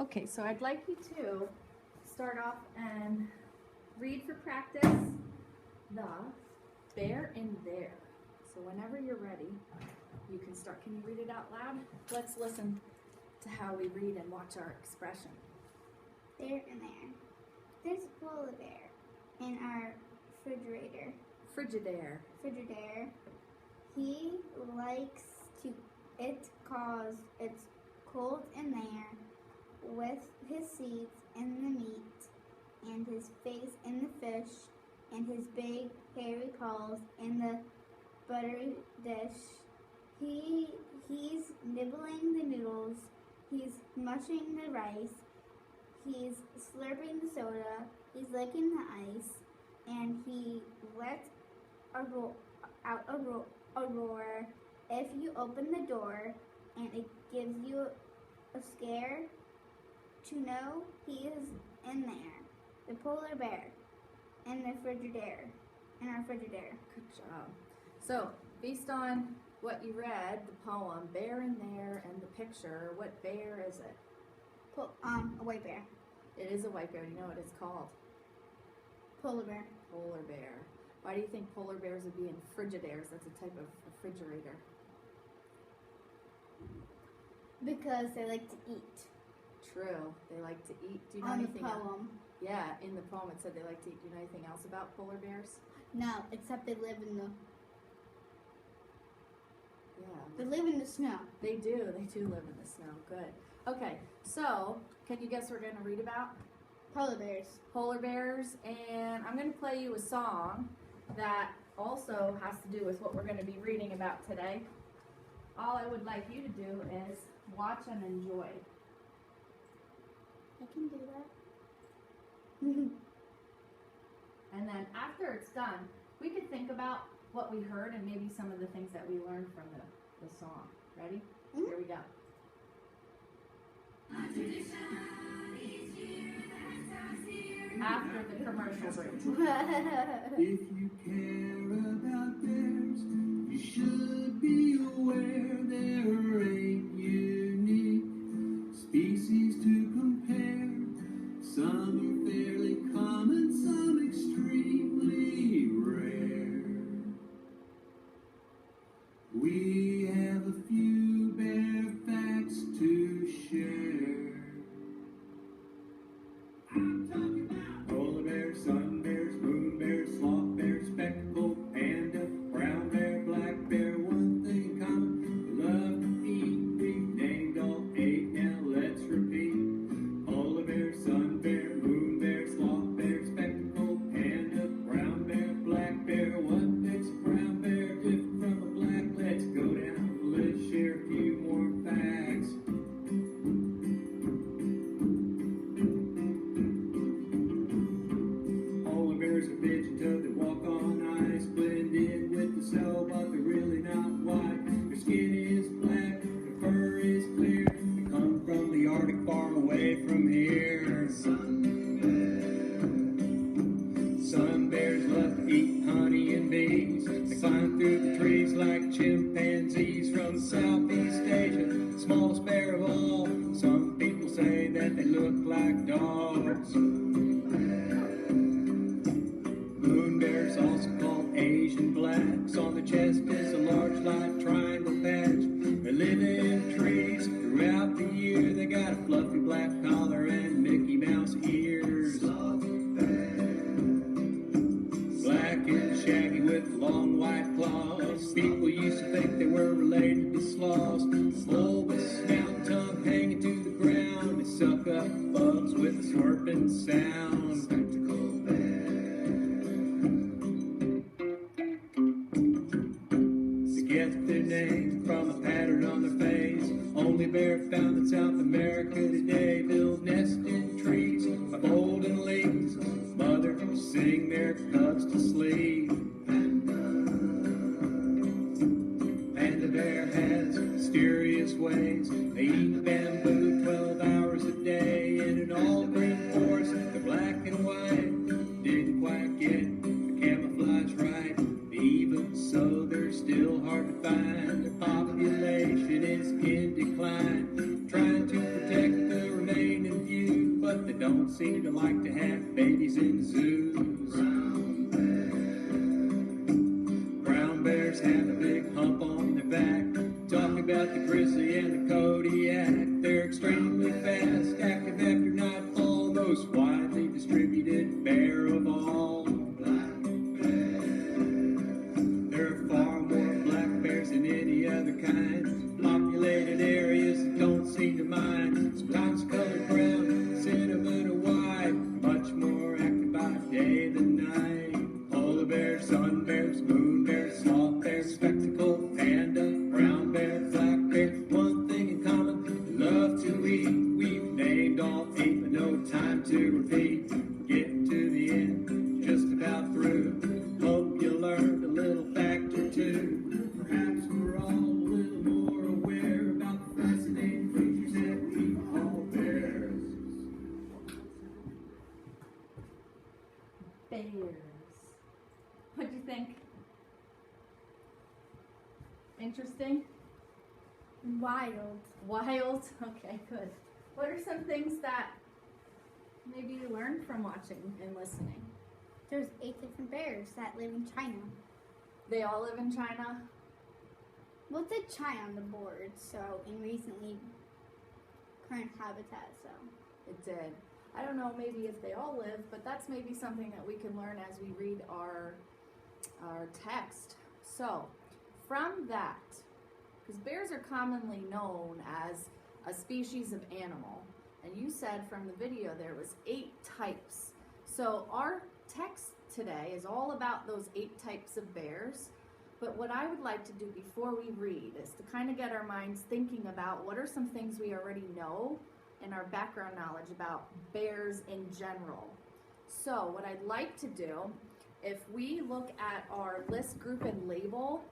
Okay, so I'd like you to start off and read for practice the Bear in There. So whenever you're ready, you can start. Can you read it out loud? Let's listen to how we read and watch our expression. Bear in there. There's a polar bear in our refrigerator. Frigidaire. He likes to eat cause it's cold in there, with his seeds in the meat, and his face in the fish, and his big hairy paws in the buttery dish. He's nibbling the noodles, he's mushing the rice, he's slurping the soda, he's licking the ice, and he lets out a roar if you open the door, and it gives you a scare to know he is in there. The polar bear in our frigidaire. Good job. So, based on what you read, the poem, Bear in There, and the picture, what bear is it? A white bear. It is a white bear. You know what it's called? Polar bear. Polar bear. Why do you think polar bears would be in frigidaires? That's a type of refrigerator. Because they like to eat. True. They like to eat. Do you know On anything the poem. Yeah, in the poem it said they like to eat. Do you know anything else about polar bears? No, except they live in the Yeah. They live in the snow. They do live in the snow. Good. Okay, so can you guess what we're going to read about? Polar bears. Polar bears, and I'm going to play you a song that also has to do with what we're going to be reading about today. All I would like you to do is watch and enjoy. I can do that. And then after it's done, we could think about what we heard and maybe some of the things that we learned from the song. Ready? Mm-hmm. Here we go. After the commercial break. If you care about bears, you should be aware there ain't unique species to compare. Some are fairly common, some extremely rare. We have a few bear facts to share. I'm talking about polar bears, sun bears, moon bears, sloth bears, spectacled panda, brown bear, black bear. One thing in common, they love to eat. We've named all 8, now let's repeat. Polar bear, sun bear, moon bear, sloth bear, spectacled panda, brown bear, black bear. What makes a brown bear different from a black? Let's go down the list, share a few more facts. Polar bears are pigeon-toed, they walk on ice, blend in with the snow, but they're really not white. Their skin is black, their fur is clear. They come from the Arctic, far away from here. Sun bears love to eat honey and bees. They climb through the trees like chimpanzees from Southeast Asia. Smallest bear of all. Some people say that they look like dogs. Moon bears, also called Asian blacks. On the chest is a large light triangle patch. They live in trees throughout the year. They got a fluffy black collar and Mickey Mouse ears. Black and shaggy with long white claws. People used to think they were related to sloths. Full with snout and tongue hanging to the ground. They suck up bugs with a slurping sound. Spectacled bear. They get their name from a pattern on their face. Only bear found in South America today. Build nests in trees by golden leaves. Mothers sing their cubs to sleep. Panda bear has mysterious ways. They eat bamboo 12 hours a day in an all-green forest. They're black and white. but they don't seem to like to have babies in zoos. Brown bears have a big hump on their back. Talk about the grizzly and the Kodiak. They're extremely fast, active after nightfall, most widely distributed bear of all. There are far more black bears than any other kind. Populated areas that don't seem to mind. Sometimes colored brown, cinnamon or white. Much more active by day than night. Polar bears, sun bears, moon bears, sloth bears, spectacled panda, brown bear, black bear. One thing in common, they love to eat. We've named all 8, but no time to repeat. Getting to the end, just about through. Hope you learned a little fact or two. Perhaps we're all a little more aware about the fascinating creatures that we call bears. Bears. What'd you think? Interesting? Wild. Wild? Okay, good. What are some things that maybe you learned from watching and listening? There's 8 different bears that live in China. They all live in China? Well, it said China on the board, so in recently current habitat, so. It did. I don't know maybe if they all live, but that's maybe something that we can learn as we read our text. So, from that, because bears are commonly known as a species of animal, and you said from the video there was 8 types. So our text today is all about those 8 types of bears. But what I would like to do before we read is to kind of get our minds thinking about what are some things we already know in our background knowledge about bears in general. So what I'd like to do, if we look at our list, group, and label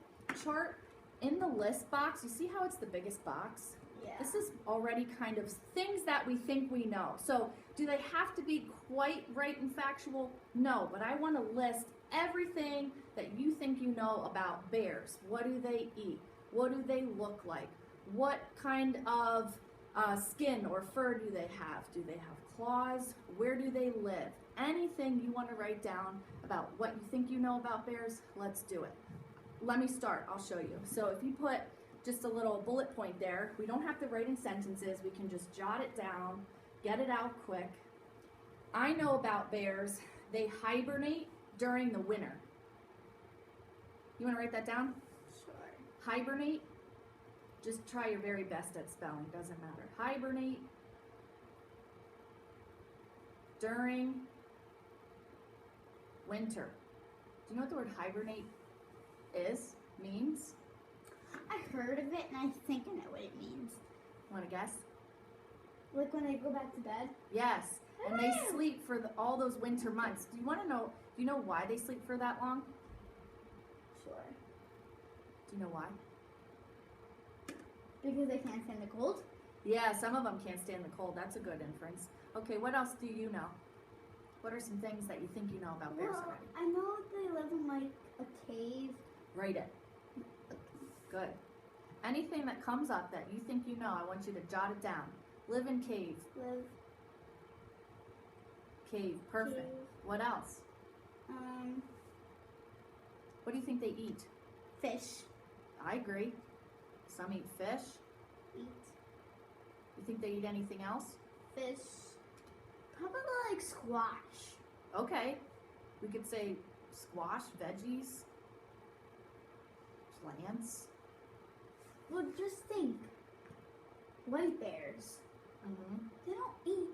chart, in the list box, you see how it's the biggest box? Yeah. This is already kind of things that we think we know. So do they have to be quite right and factual? No, but I want to list everything that you think you know about bears. What do they eat? What do they look like? What kind of skin or fur do they have? Do they have claws? Where do they live? Anything you want to write down about what you think you know about bears, let's do it. Let me start. I'll show you. So if you put just a little bullet point there, we don't have to write in sentences. We can just jot it down, get it out quick. I know about bears. They hibernate during the winter. You want to write that down? Sure. Hibernate. Just try your very best at spelling. Doesn't matter. Hibernate during winter. Do you know what the word hibernate means? I heard of it and I think I know what it means. Want to guess? Like when I go back to bed? Yes. And they Woo! sleep for all those winter months. Do you want to know? Do you know why they sleep for that long? Sure. Do you know why? Because they can't stand the cold? Yeah, some of them can't stand the cold. That's a good inference. Okay, what else do you know? What are some things that you think you know about bears Well, already? I know they live in like a cave. Write it. Good. Anything that comes up that you think you know, I want you to jot it down. Live in cave. Live Cave. Perfect. cave. What else? What do you think they eat? Fish. I agree. Some eat fish. Eat You think they eat anything else? fish. Probably like squash. Okay. We could say squash, veggies, plants. Well, just think. White bears. They don't eat.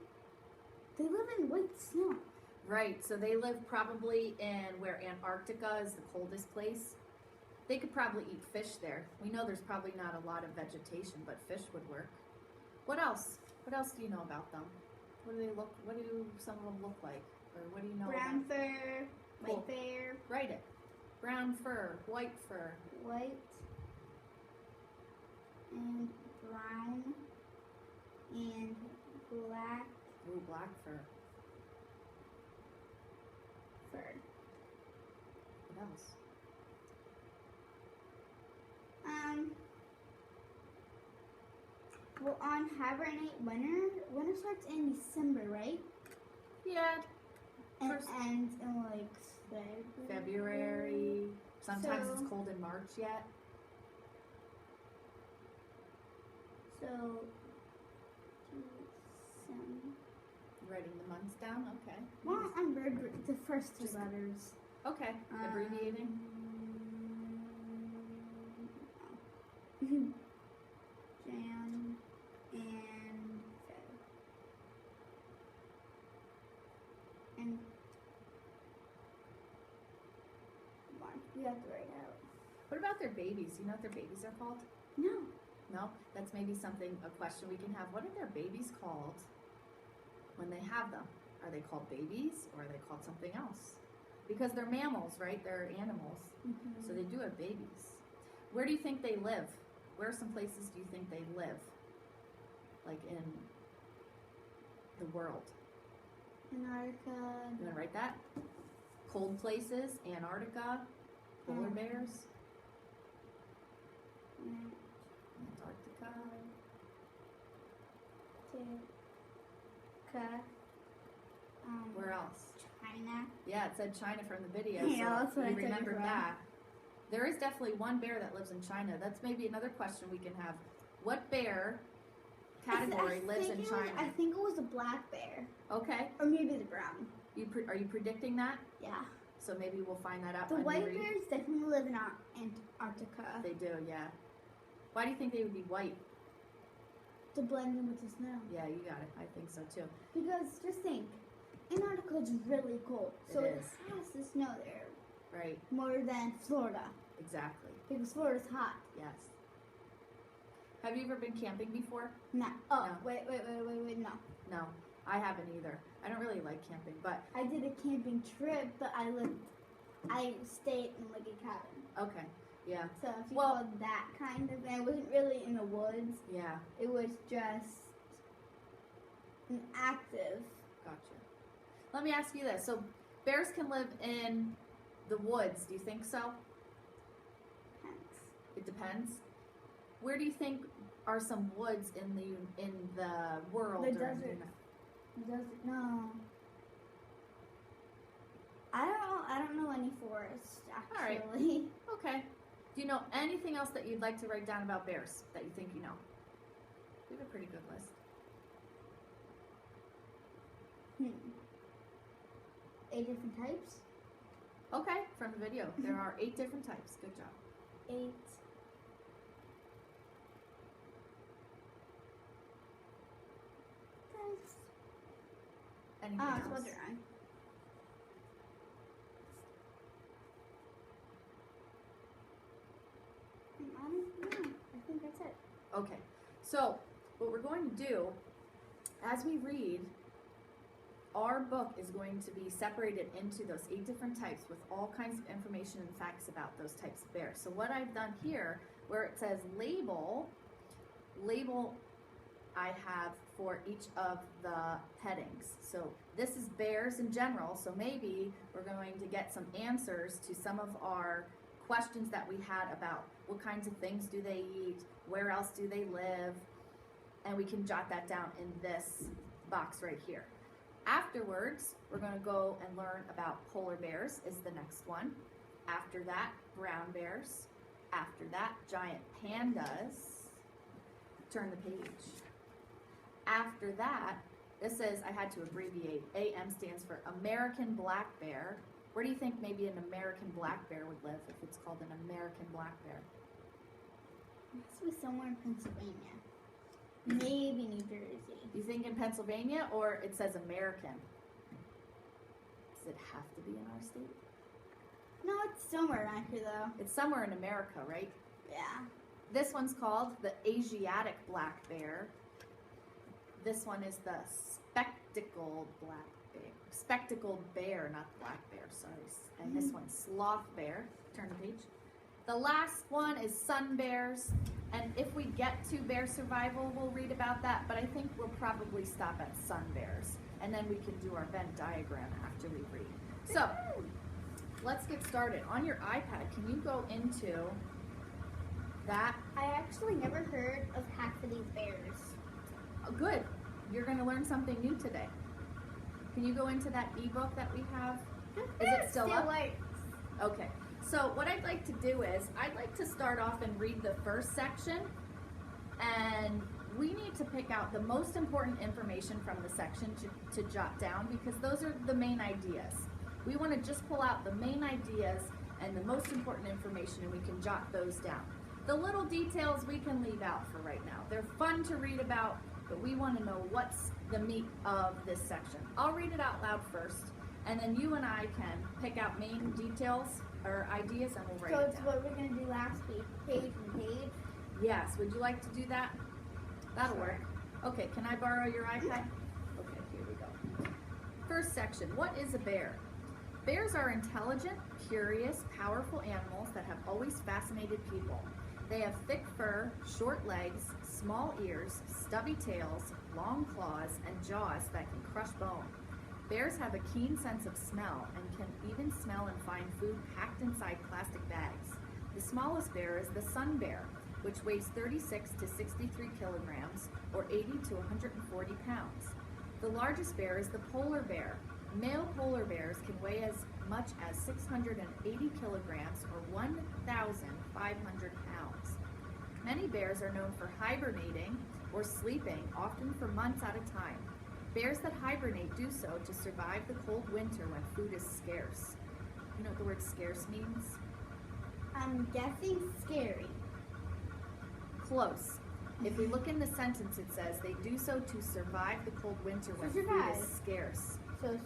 They live in white snow. Right, so they live probably in where Antarctica is the coldest place. They could probably eat fish there. We know there's probably not a lot of vegetation, but fish would work. What else? What else do you know about them? What do they look? What do some of them look like? Or what do you know Brown about? fur, Cool. white fur, Write it. Brown fur, white fur. white, and brown, and black Ooh, black fur. fur. What else? Well, on hibernate winter starts in December, right? Yeah, and First- ends in like February. Sometimes So- it's cold in March yet. So, some. Writing the months down. Okay. Well, I'm the first two Just- letters. Okay. Abbreviating. Jan and Feb. And March. We have to write out. What about their babies? You know what their babies are called? No. No, that's maybe a question we can have. What are their babies called when they have them? Are they called babies or are they called something else? Because they're mammals, right? They're animals. Mm-hmm. So they do have babies. Where do you think they live? Where are some places do you think they live? Like in the world. Antarctica. You want to write that? Cold places, Antarctica, polar bears, Antarctica. Where else? China. Yeah, it said China from the video, Yeah, so that's what we I took it remembered from. that. There is definitely one bear that lives in China. That's maybe another question we can have. What bear category lives in China? I think it was a black bear. Okay, Or maybe the brown. are you predicting that? Yeah. So maybe we'll find that out The when white we read. bears definitely live in Antarctica. They do, yeah. Why do you think they would be white? To blend in with the snow. Yeah, you got it. I think so too. Because just think, Antarctica is really cold. So It it is. has to snow there Right, more than Florida. exactly. Because Florida's hot. Yes. Have you ever been camping before? No. Oh, No. wait, no. No, I haven't either. I don't really like camping, but I did a camping trip, but I stayed in like a cabin. okay. Yeah, So if you Well- call it that kind of, and it wasn't really in the woods. yeah, It was just an active. gotcha. Let me ask you this. So bears can live in the woods. Do you think so? Hence. It depends. Where do you think are some woods in the world? The or in desert. Doesn't no. I don't know any forests All right. actually. Okay. Do you know anything else that you'd like to write down about bears that you think you know? We have a pretty good list. 8 different types. Okay, from the video. There are 8 different types. Good job. 8. Types. Anything Oh, else? spelled it wrong. I don't know. I think that's it. Okay, so what we're going to do, as we read, our book is going to be separated into those 8 different types with all kinds of information and facts about those types of bears. So what I've done here, where it says label I have for each of the headings. So this is bears in general, so maybe we're going to get some answers to some of our questions that we had about what kinds of things do they eat, where else do they live, and we can jot that down in this box right here. Afterwards, we're going to go and learn about polar bears is the next one. After that, brown bears. After that, giant pandas. Turn the page. After that, this says I had to abbreviate. AM stands for American black bear. Where do you think maybe an American black bear would live if it's called an American black bear? It has to be somewhere in Pennsylvania. Maybe New Jersey. Do you think in Pennsylvania or it says American? Does it have to be in our state? No, it's somewhere around here though. It's somewhere in America, right? Yeah. This one's called the Asiatic black bear. This one is the spectacled black bear. Spectacled bear, not black bear, sorry. And this one's sloth bear. Turn the page. The last one is sun bears. And if we get to bear survival, we'll read about that. But I think we'll probably stop at sun bears. And then we can do our Venn diagram after we read. So, let's get started. On your iPad, can you go into that? I actually never heard of half of these bears. Oh, good. You're going to learn something new today. Can you go into that ebook that we have? Is it still up? works. Okay. So what I'd like to do is I'd like to start off and read the first section, and we need to pick out the most important information from the section to jot down, because those are the main ideas. We want to just pull out the main ideas and the most important information, and we can jot those down. The little details we can leave out for right now. They're fun to read about, but we want to know what's the meat of this section. I'll read it out loud first, and then you and I can pick out main details or ideas, and we'll write So it it's down. what we're gonna do last week, page and page. Yes, would you like to do that? That'll Sure. work. Okay, can I borrow your iPad? Okay, here we go. First section, what is a bear? Bears are intelligent, curious, powerful animals that have always fascinated people. They have thick fur, short legs, small ears, stubby tails, long claws, and jaws that can crush bone. Bears have a keen sense of smell and can even smell and find food packed inside plastic bags. The smallest bear is the sun bear, which weighs 36 to 63 kilograms, or 80 to 140 pounds. The largest bear is the polar bear. Male polar bears can weigh as much as 680 kilograms, or 1,500 pounds. Many bears are known for hibernating or sleeping, often for months at a time. Bears that hibernate do so to survive the cold winter when food is scarce. You know what the word scarce means? I'm guessing scary. Close. If we look in the sentence, it says they do so to survive the cold winter when food survive. is scarce. So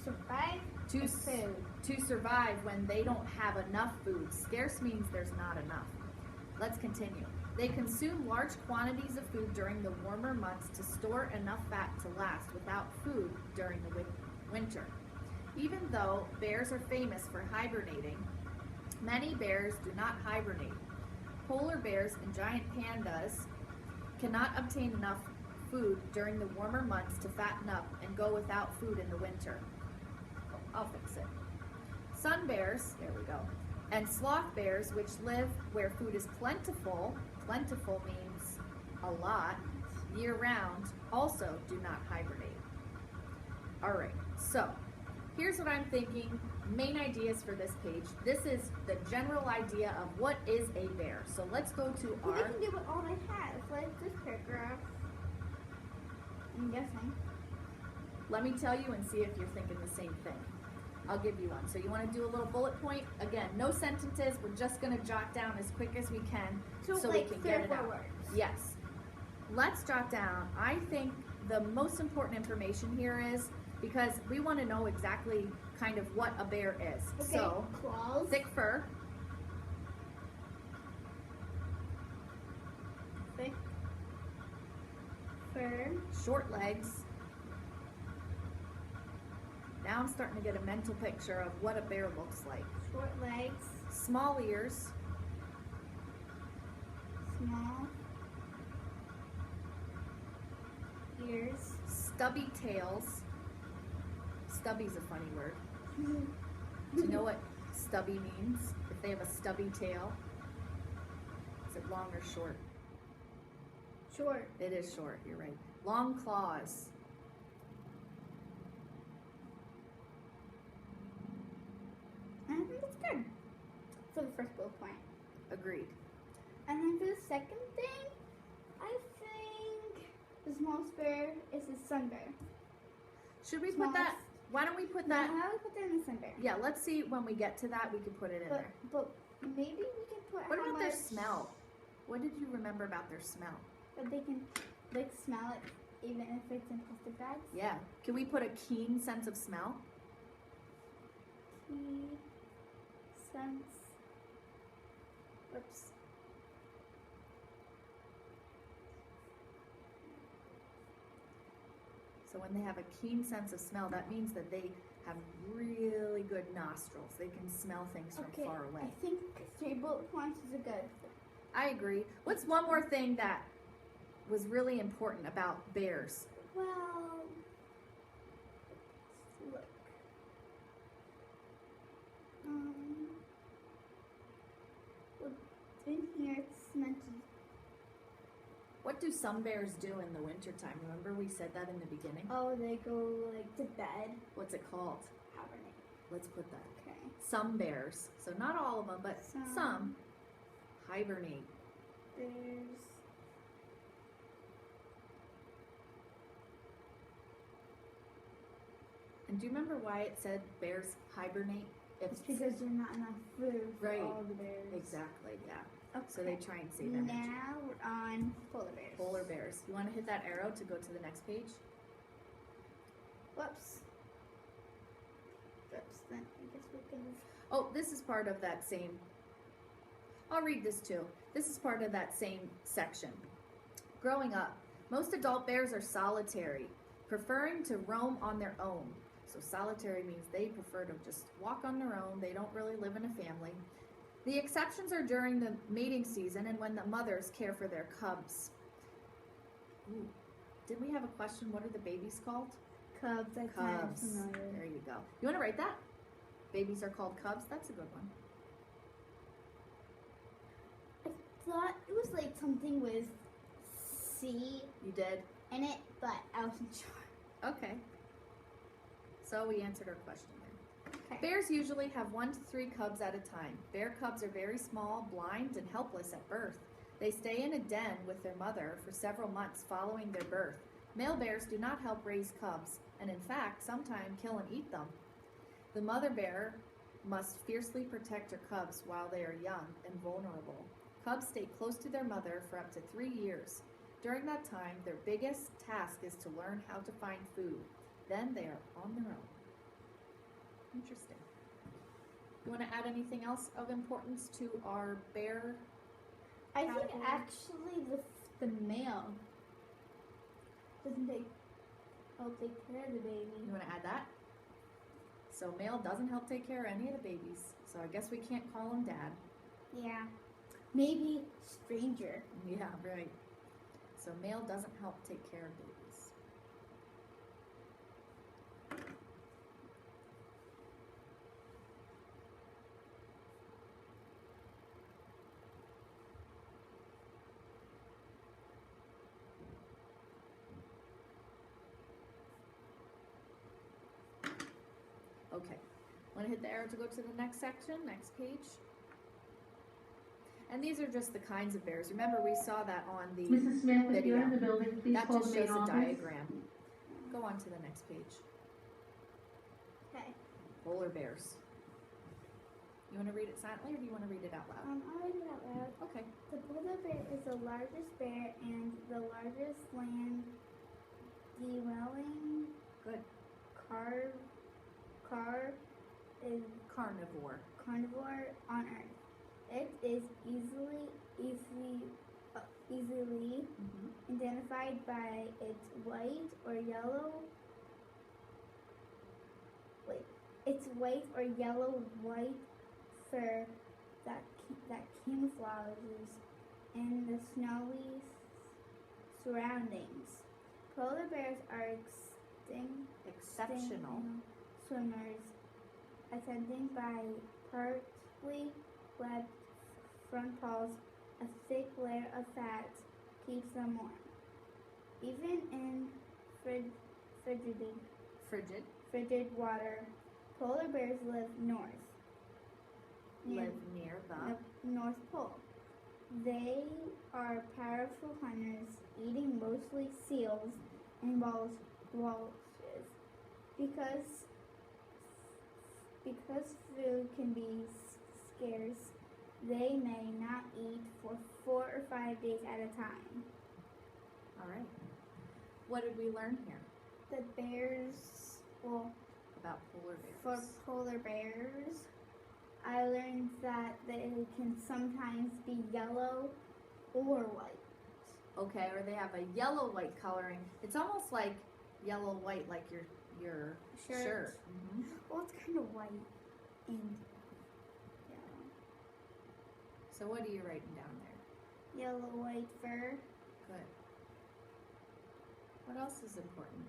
survive To, with food. to survive when they don't have enough food. Scarce means there's not enough. Let's continue. They consume large quantities of food during the warmer months to store enough fat to last without food during the winter. Even though bears are famous for hibernating, many bears do not hibernate. Polar bears and giant pandas cannot obtain enough food during the warmer months to fatten up and go without food in the winter. I'll fix it. Sun bears, there we go, and sloth bears, which live where food is plentiful means a lot, year-round, also do not hibernate. All right, so here's what I'm thinking, main ideas for this page. This is the general idea of what is a bear. So let's go to We our, can do what all they have, like this paragraph. I'm guessing. let me tell you and see if you're thinking the same thing. I'll give you one. So you want to do a little bullet point? Again, no sentences. We're just going to jot down as quick as we can so we like can 3 get or it 4 out. words. Yes. Let's jot down. I think the most important information here is because we want to know exactly kind of what a bear is. Okay, So, claws. thick fur, Thick fur. short legs. Now I'm starting to get a mental picture of what a bear looks like. Short legs. Small ears, Small ears. stubby tails. Stubby's a funny word. Do you know what stubby means? If they have a stubby tail, is it long or short? Short. It is short, you're right. Long claws. I think that's good for the first bullet point. Agreed. And then for the second thing, I think the smallest bear is the sun bear. Should we put that? Why don't we put that? How do we put that in the sun bear? Yeah, let's see when we get to that, we can put it in there. But maybe we can put What how about their much smell? What did you remember about their smell? that they can like smell it even if it's in plastic bags. Yeah. Can we put a keen sense of smell? Key sense. Oops. So when they have a keen sense of smell, that means that they have really good nostrils. They can smell things from Okay, far away. I think 3 bullet points is a good. I agree. What's one more thing that was really important about bears? Well, look. Well, in here it's meant to. What do some bears do in the wintertime? Remember we said that in the beginning? Oh, they go like to bed. What's it called? Hibernate. Let's put that. Okay. Some bears. So not all of them, but some hibernate. Bears. And do you remember why it said bears hibernate? It's because there's not enough food for Right. all the bears. Exactly, yeah. Okay. So they try and save energy. Now we're on polar bears. Polar bears. You want to hit that arrow to go to the next page? Whoops. Whoops. Then I guess we can. Oh, this is part of that same. I'll read this too. This is part of that same section. Growing up, most adult bears are solitary, preferring to roam on their own. So solitary means they prefer to just walk on their own. They don't really live in a family. The exceptions are during the mating season and when the mothers care for their cubs. Ooh. Did we have a question? What are the babies called? Cubs. That's kind of Cubs. familiar. There you go. You want to write that? Babies are called cubs. That's a good one. I thought it was like something with C You did? in it, but I wasn't sure. Okay. So we answered our question there. Okay. Bears usually have 1 to 3 cubs at a time. Bear cubs are very small, blind, and helpless at birth. They stay in a den with their mother for several months following their birth. Male bears do not help raise cubs, and in fact, sometimes kill and eat them. The mother bear must fiercely protect her cubs while they are young and vulnerable. Cubs stay close to their mother for up to 3 years. During that time, their biggest task is to learn how to find food. Then they are on their own. Interesting. You want to add anything else of importance to our bear? I think Category? actually the male doesn't take care of the baby. You want to add that? So male doesn't help take care of any of the babies. So I guess we can't call him dad. Yeah. Maybe stranger. Yeah, right. So male doesn't help take care of babies. Okay, want to hit the arrow to go to the next section, next page? And these are just the kinds of bears. Remember, we saw that on the Mrs. Smith, if video. you're in the building, please That call just the main shows a office. diagram. Go on to the next page. Okay. Polar bears. You want to read it silently or do you want to read it out loud? I'll read it out loud. Okay. The polar bear is the largest bear and the largest land dwelling Good. is Carnivore. carnivore on Earth. It is easily Mm-hmm. identified by its white or yellow white fur that camouflages in the snowy surroundings. Polar bears are Exceptional. swimmers, attended by partly webbed front paws. A thick layer of fat keeps them warm. Even in frigid water, polar bears live Live near the. North Pole. They are powerful hunters, eating mostly seals and walrus. Because food can be scarce, they may not eat for 4 or 5 days at a time. All right. What did we learn here The bears, well, about polar for bears? polar bears, I learned that they can sometimes be yellow or white. Okay, or they have a yellow-white coloring. It's almost like yellow-white, like your shirt. Mm-hmm. Well, it's kind of white and yellow. So what are you writing down there? Yellow, white fur. Good. What else is important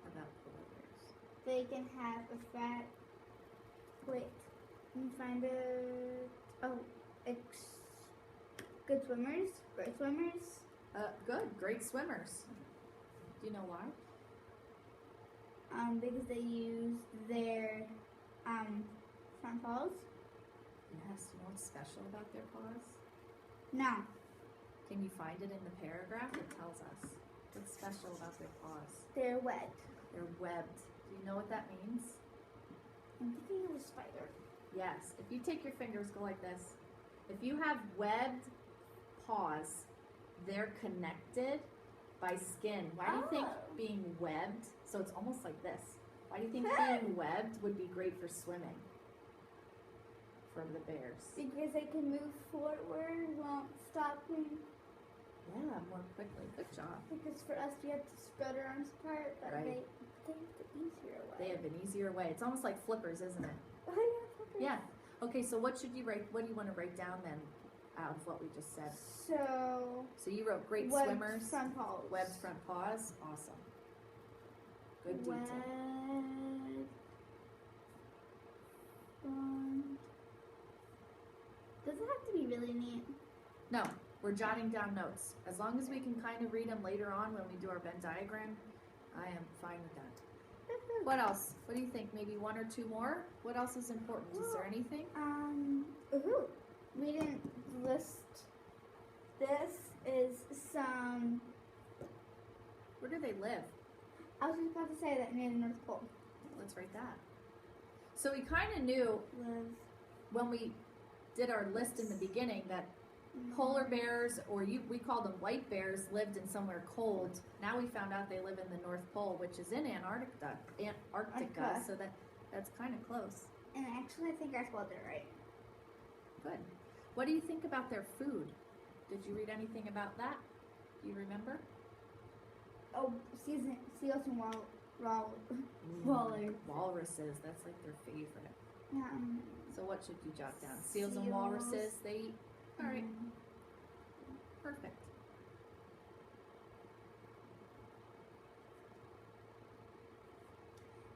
about polar bears? They can have a fat. Wait, let me find it. Oh, good swimmers, great swimmers. Good. Great swimmers. Do you know why? Because they use their front paws. Yes. You know what's special about their paws? No. Can you find it in the paragraph? It tells us what's special about their paws. They're webbed. They're webbed. Do you know what that means? I'm thinking of a spider. Yes. If you take your fingers, go like this. If you have webbed paws, they're connected by skin. Why do you think Oh. being webbed, so it's almost like this, why do you think being webbed would be great for swimming for the bears? Because they can move forward, won't stop me. Yeah, more quickly. Good job. Because for us, we have to spread our arms apart, but Right. they have the easier way. They have an easier way. It's almost like flippers, isn't it? Oh, yeah, flippers. Yeah. Okay, so what should you write? What do you want to write down then out of what we just said? So, So you wrote great webbed swimmers, front paws. webbed front paws. Awesome. Good detail. Webbed front. Does it have to be really neat? No, we're jotting down notes. As long as we can kind of read them later on when we do our Venn diagram, I am fine with that. What else? What do you think? Maybe one or two more? What else is important? Is there anything? Ooh, we didn't list. This is some. Where do they live? I was just about to say that near the North Pole. Let's write that. So we kind of knew Live. when we did our list in the beginning that polar bears, or we call them white bears, lived in somewhere cold. Now we found out they live in the North Pole, which is in Antarctica. Antarctica. So that's kind of close. And actually, I think I spelled it right. Good. What do you think about their food? Did you read anything about that? Do you remember? Oh, seals and walrus. Walruses. That's like their favorite. Yeah. So what should you jot down? Seals and Seals. walruses. They eat. All right. Perfect.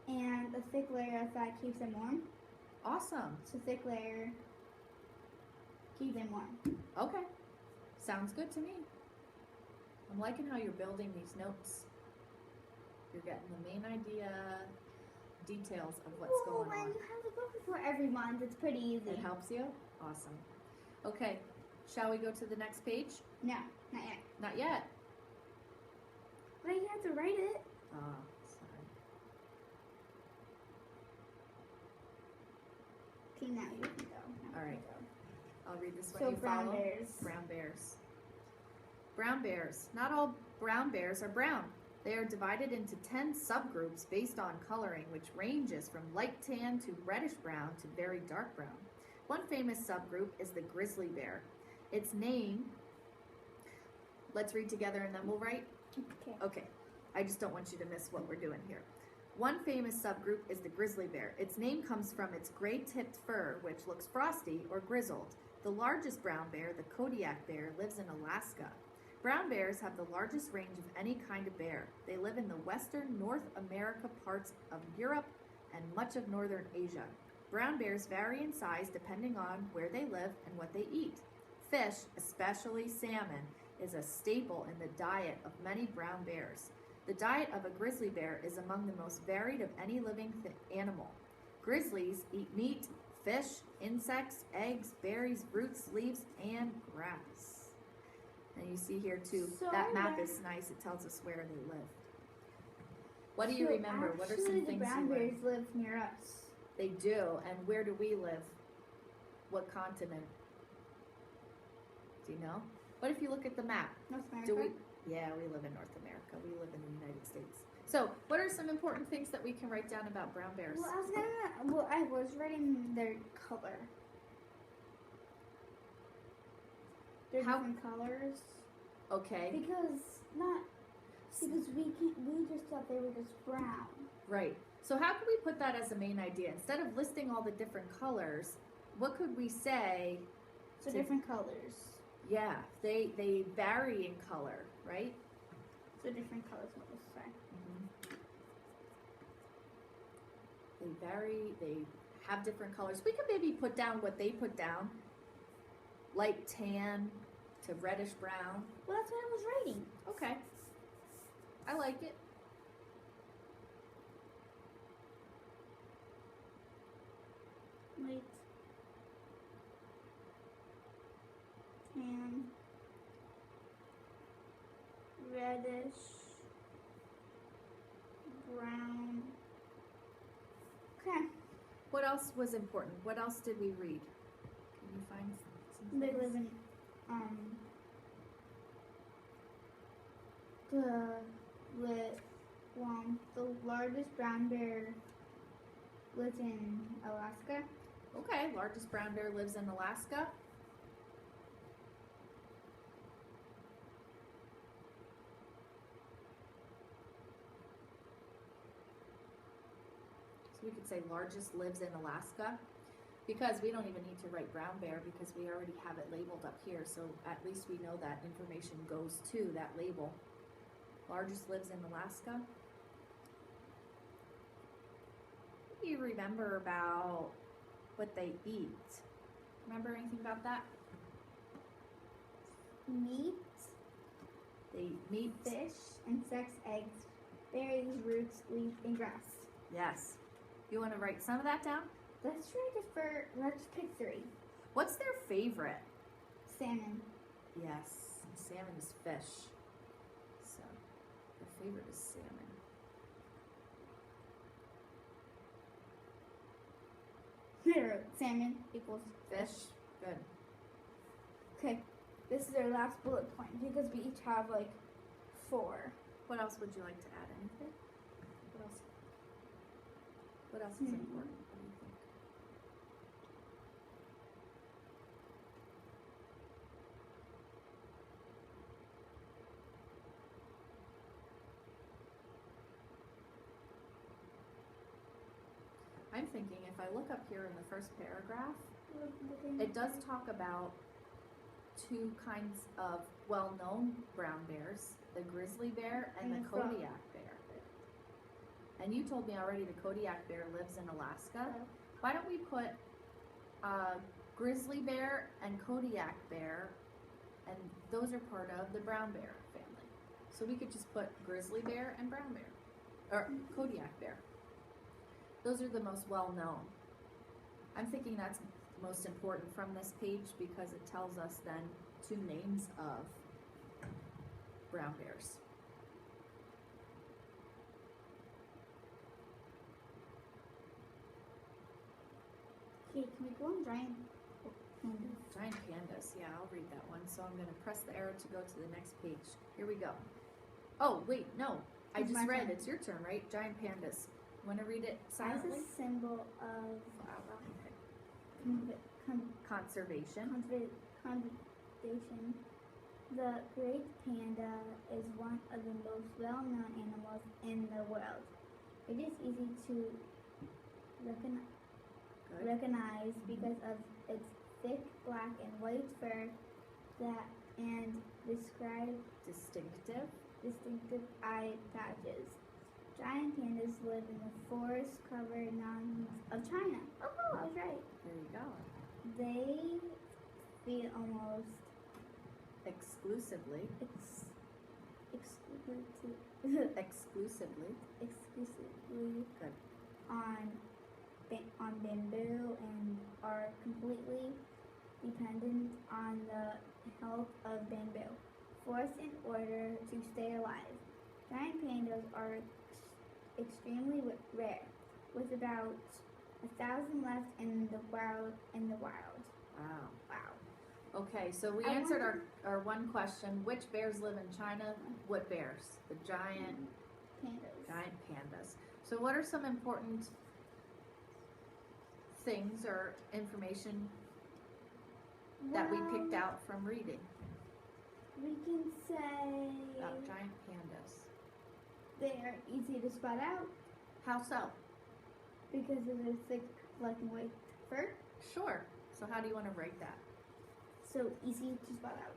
And a thick layer of fat keeps them warm. Awesome. So thick layer keep them warm. Okay. Sounds good to me. I'm liking how you're building these notes. You're getting the main idea, details of what's going when on. you have the book before every month, it's pretty easy. It helps you? Awesome. Okay. Shall we go to the next page? No, not yet. Not yet. But you have to write it. Ah, sorry. Okay, now you can go. Now All you right. can go. I'll read this one. So You brown follow? bears. Brown bears. Brown bears. Not all brown bears are brown. They are divided into 10 subgroups based on coloring, which ranges from light tan to reddish brown to very dark brown. One famous subgroup is the grizzly bear. Its name, let's read together and then we'll write. Okay. Okay, I just don't want you to miss what we're doing here. One famous subgroup is the grizzly bear. Its name comes from its gray-tipped fur, which looks frosty or grizzled. The largest brown bear, the Kodiak bear, lives in Alaska. Brown bears have the largest range of any kind of bear. They live in the western North America parts of Europe and much of northern Asia. Brown bears vary in size depending on where they live and what they eat. Fish, especially salmon, is a staple in the diet of many brown bears. The diet of a grizzly bear is among the most varied of any living animal. Grizzlies eat meat, fish, insects, eggs, berries, roots, leaves, and grass. And you see here too, So that I map learned- is nice. It tells us where they live. What do you remember? What are some Actually, things the brown you learned? bears live near us. They do. And where do we live? What continent? Do you know? What if you look at the map? North America. Do we? Yeah, we live in North America. We live in the United States. So, what are some important things that we can write down about brown bears? Well, I was writing their color. Their How- different colors. Okay, Because we just thought they were just brown. right. So, how can we put that as a main idea? Instead of listing all the different colors, what could we say? So To- different colors. Yeah, they vary in color, right? So different colors, what was I say? They vary. They have different colors. We could maybe put down what they put down. Light tan to reddish brown. Well, that's what I was writing. Okay. I like it. Wait. Tan. Reddish. Brown. Okay. What else was important? What else did we read? Can you find some They things? live in, the largest brown bear lives in Alaska. Okay, largest brown bear lives in Alaska. So we could say largest lives in Alaska, because we don't even need to write brown bear because we already have it labeled up here. So at least we know that information goes to that label. Largest lives in Alaska. What do you remember about what they eat? Remember anything about that? Meat, They eat meat. fish, insects, eggs, berries, roots, leaf, and grass. Yes. You want to write some of that down? Let's pick 3. What's their favorite? Salmon. Yes, salmon is fish. So their favorite is salmon. There, salmon equals Fish, good. Okay, this is our last bullet point because we each have like 4. What else would you like to add? Anything? What else? What else is important? What do you think? I'm thinking if I look up here in the first paragraph, it does talk about 2 kinds of well-known brown bears, the grizzly bear and the And the frog. Kodiak bear. And you told me already the Kodiak bear lives in Alaska. Why don't we put grizzly bear and Kodiak bear, and those are part of the brown bear family. So we could just put grizzly bear and brown bear, or Kodiak bear. Those are the most well-known. I'm thinking that's most important from this page because it tells us then 2 names of brown bears. Okay, can we go on giant pandas? Giant pandas, yeah, I'll read that one. So I'm going to press the arrow to go to the next page. Here we go. Oh, wait, no. I It's just my read. turn. It's your turn, right? Giant pandas. Want to read it As silently? a symbol of Okay. Conservation. conservation, the great panda is one of the most well-known animals in the world. It is easy to Good. recognize because of its thick black and white fur and Distinctive. distinctive eye patches. Giant pandas live in the forest-covered mountains of China. Oh, I was right. There you go. They feed almost Exclusively. exclusively Exclusively. Good. on bamboo and are completely dependent on the help of bamboo forests in order to stay alive. Giant pandas are extremely rare, with about 1,000 left in the wild. Wow. Wow. Okay, so we I answered wonder- our one question. Which bears live in China? What bears? The giant pandas. So what are some important things or information that we picked Well, out from reading We can say about giant pandas? they are easy to spot out How so? because of their thick black and white fur. Sure. So how do you want to write that? So easy to spot out.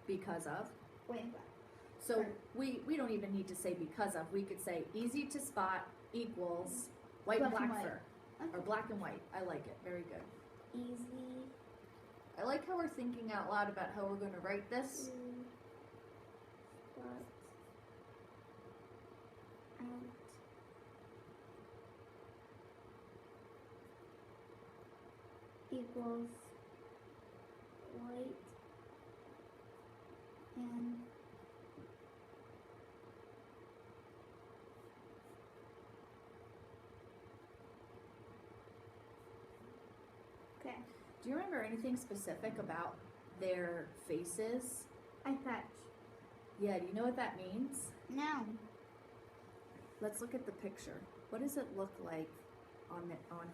Because of? White and black. So Sure. we don't even need to say because of. We could say easy to spot equals white and Black black and fur. Okay. Or black and white. I like it. Very good. Easy I like how we're thinking out loud about how we're going to write this. Spot out equals white and okay. Do you remember anything specific about their faces? Eye patch. Yeah, do you know what that means? No. Let's look at the picture. What does it look like on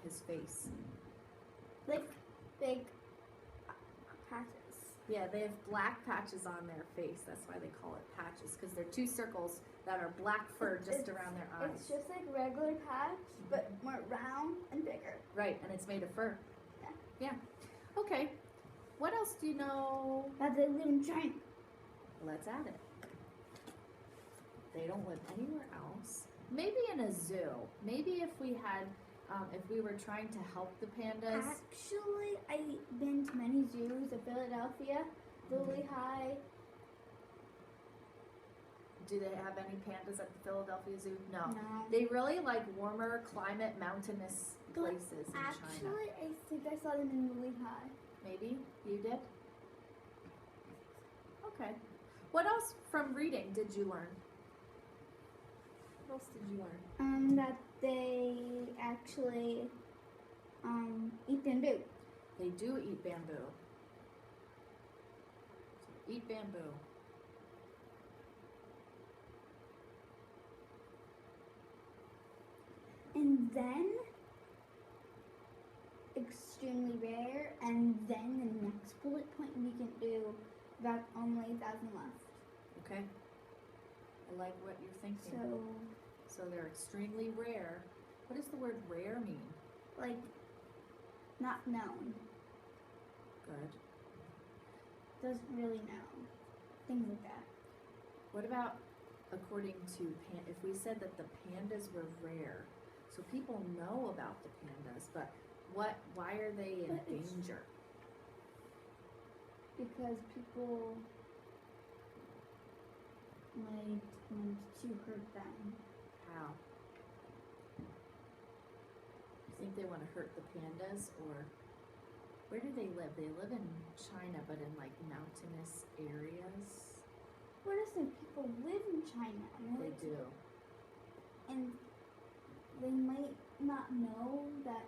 his face? Like big patches. Yeah, they have black patches on their face. That's why they call it patches, because they're two circles that are black fur just It's- around their eyes. It's just like regular patch, but more round and bigger. Right, and it's made of fur. Yeah. Yeah. Okay. What else do you know? That they live in China. Let's add it. They don't live anywhere else. Maybe in a zoo. Maybe if we had, if we were trying to help the pandas. Actually, I've been to many zoos of Philadelphia, the Lehigh. Do they have any pandas at the Philadelphia Zoo? No. No. They really like warmer climate, mountainous But places in China. Actually, I think I saw them in the Lehigh. Maybe you did? Okay. What else from reading did you learn? What else did you learn? That they actually eat bamboo. They do eat bamboo. So eat bamboo. And then extremely rare, and then the next bullet point we can do about only 1,000 left. Okay. I like what you're thinking. So, So they're extremely rare. What does the word rare mean? like, not known. Good. Doesn't really know. Things like that. What about according to if we said that the pandas were rare? So people know about the pandas, but why are they in But it's- danger? Because people might want to hurt them. How? You think they want to hurt the pandas, or where do they live? They live in China, but in like mountainous areas. What if some people live in China? And They do. And they might not know that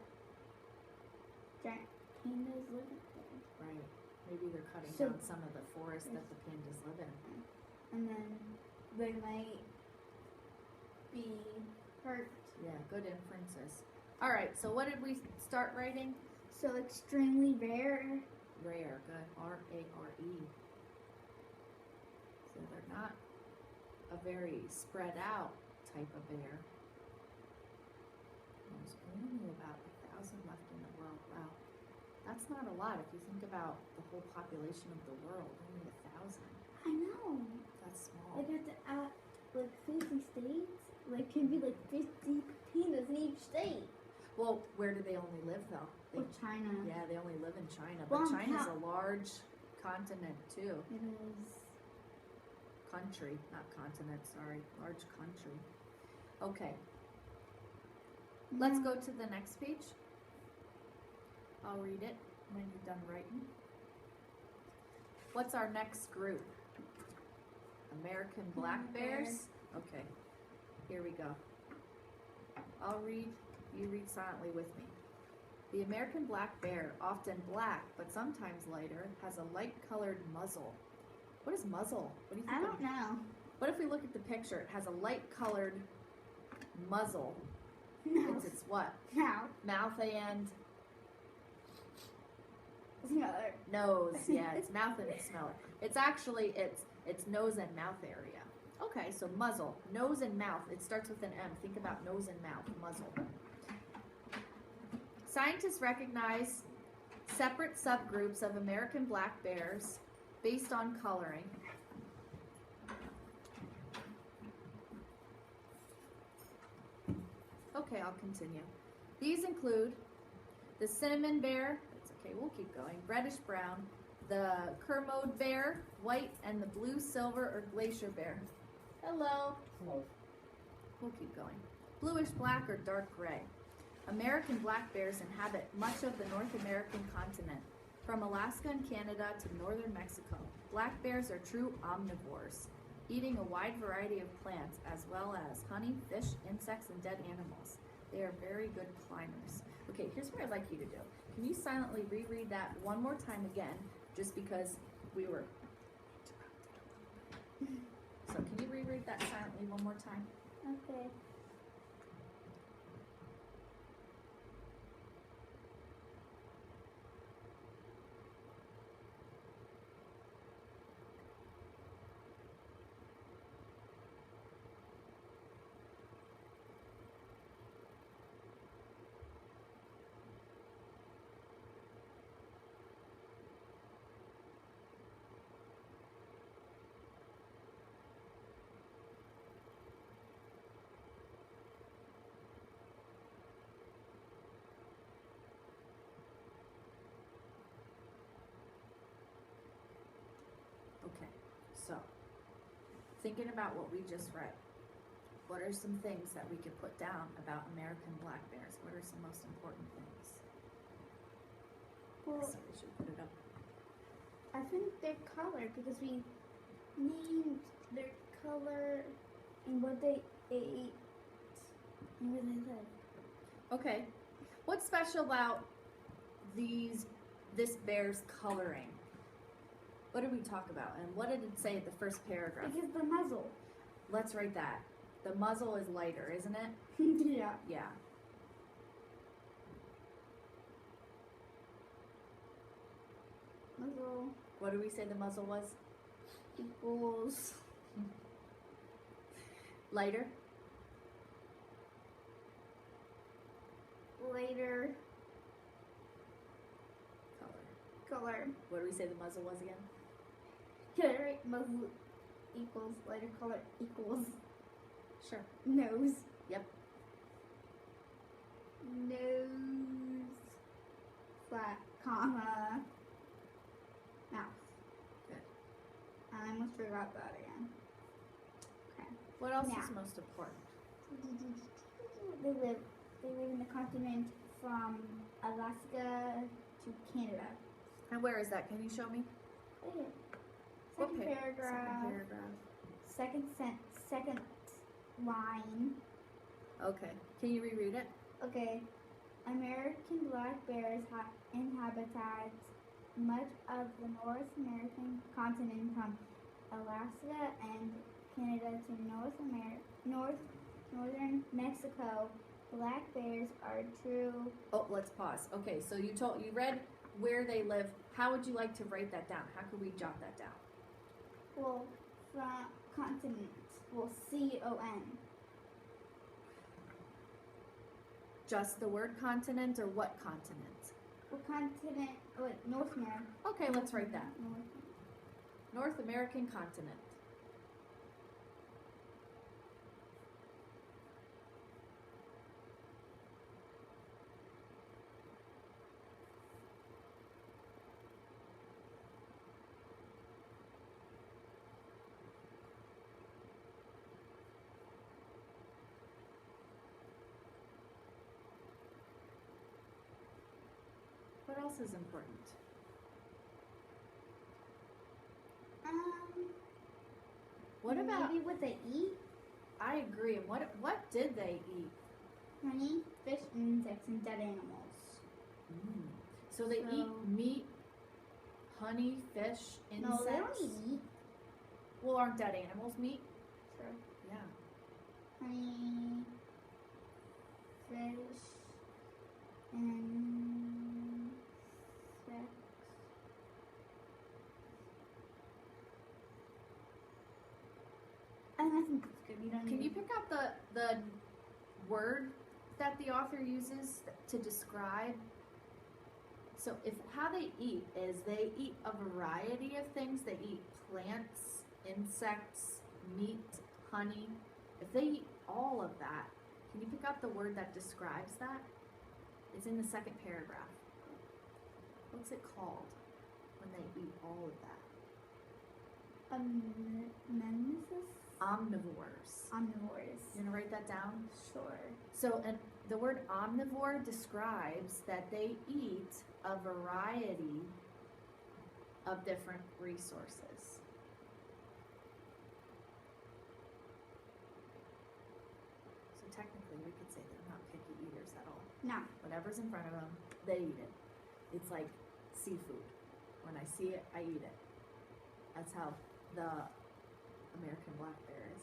giant pandas live there. Right. Maybe they're cutting So- down some of the forest that the pandas live in. And then they might be hurt. Yeah, good inferences. All right, so what did we start writing? So extremely rare. Rare, good. R-A-R-E. So they're not a very spread out type of bear. There's only about 1,000 left in the world. Wow. That's not a lot if you think about the whole population of the world. Only 1,000. I know. That's small. Like at like 50 states, like can be like 50 pandas in each state. Well, where do they only live though? They, Or China. yeah, they only live in China. Well, But China's how- a large continent too. It is. Country, not continent, sorry. Large country. Okay, let's Now- go to the next page. I'll read it when you're done writing. What's our next group? American black bears? Okay, here we go. I'll read, you read silently with me. The American black bear, often black but sometimes lighter, has a light-colored muzzle. What is muzzle? What do you think? I of- don't know. What if we look at the picture? It has a light-colored muzzle. Mouth. It's what? Mouth. Mouth and Smaller. nose. Yeah, it's mouth and smeller. It's actually it's nose and mouth area. Okay, so muzzle, nose and mouth. It starts with an M. Think about nose and mouth, muzzle. Scientists recognize separate subgroups of American black bears based on coloring. Okay, I'll continue. These include the cinnamon bear, that's a Okay, we'll keep going. Reddish brown. The Kermode bear, white, and the blue, silver, or glacier bear. Hello. Hello. We'll keep going. Bluish black or dark gray. American black bears inhabit much of the North American continent, from Alaska and Canada to northern Mexico. Black bears are true omnivores, eating a wide variety of plants as well as honey, fish, insects, and dead animals. They are very good climbers. Okay, here's what I'd like you to do. Can you silently reread that one more time again, just because we were interrupted a little bit. So can you reread that silently one more time? Okay. Okay, so thinking about what we just read, what are some things that we could put down about American black bears? What are some most important things? Well, So we should put it up. I think their color, because we named their color and what they ate and where they live. Okay, what's special about this bear's coloring? What did we talk about, and what did it say at the first paragraph? Because the muzzle. Let's write that. The muzzle is lighter, isn't it? Yeah. Yeah. Muzzle What did we say the muzzle was? equals Lighter? lighter Color. color. What did we say the muzzle was again? Get it right? Muzzle equals lighter color equals Sure. nose. Yep. Nose flat comma mouth. Good. I almost forgot that again. Okay. What else Yeah. is most important? They live in the continent from Alaska to Canada. And where is that? Can you show me? Right here. What Second paragraph. Second paragraph. Second line. Okay. Can you reread it? Okay. American black bears inhabit much of the North American continent from Alaska and Canada to northern Mexico. Black bears are true. Oh, let's pause. Okay, so you read where they live. How would you like to write that down? How could we jot that down? Well, from continent. Well, CON. Just the word continent, or what continent? What continent? Wait, North America. Okay, let's write that. North. North American continent. What else is important? What about? maybe what they eat? I agree. And what did they eat? Honey, fish, insects, and dead animals. So they eat meat, honey, fish, insects. No, they don't eat meat. Well, aren't dead animals meat? True. Yeah. Honey, fish, and sex. And I think that's good. You don't Can need you pick out the word that the author uses to describe? So if how they eat is they eat a variety of things. They eat plants, insects, meat, honey. If they eat all of that, can you pick out the word that describes that? It's in the second paragraph. What's it called when they eat all of that? Nemesis? Omnivores. Omnivores. You gonna write that down? Sure. So, and the word omnivore describes that they eat a variety of different resources. So technically, we could say they're not picky eaters at all. No. Whatever's in front of them, they eat it. It's like seafood. When I see it, I eat it. That's how the American black bear is.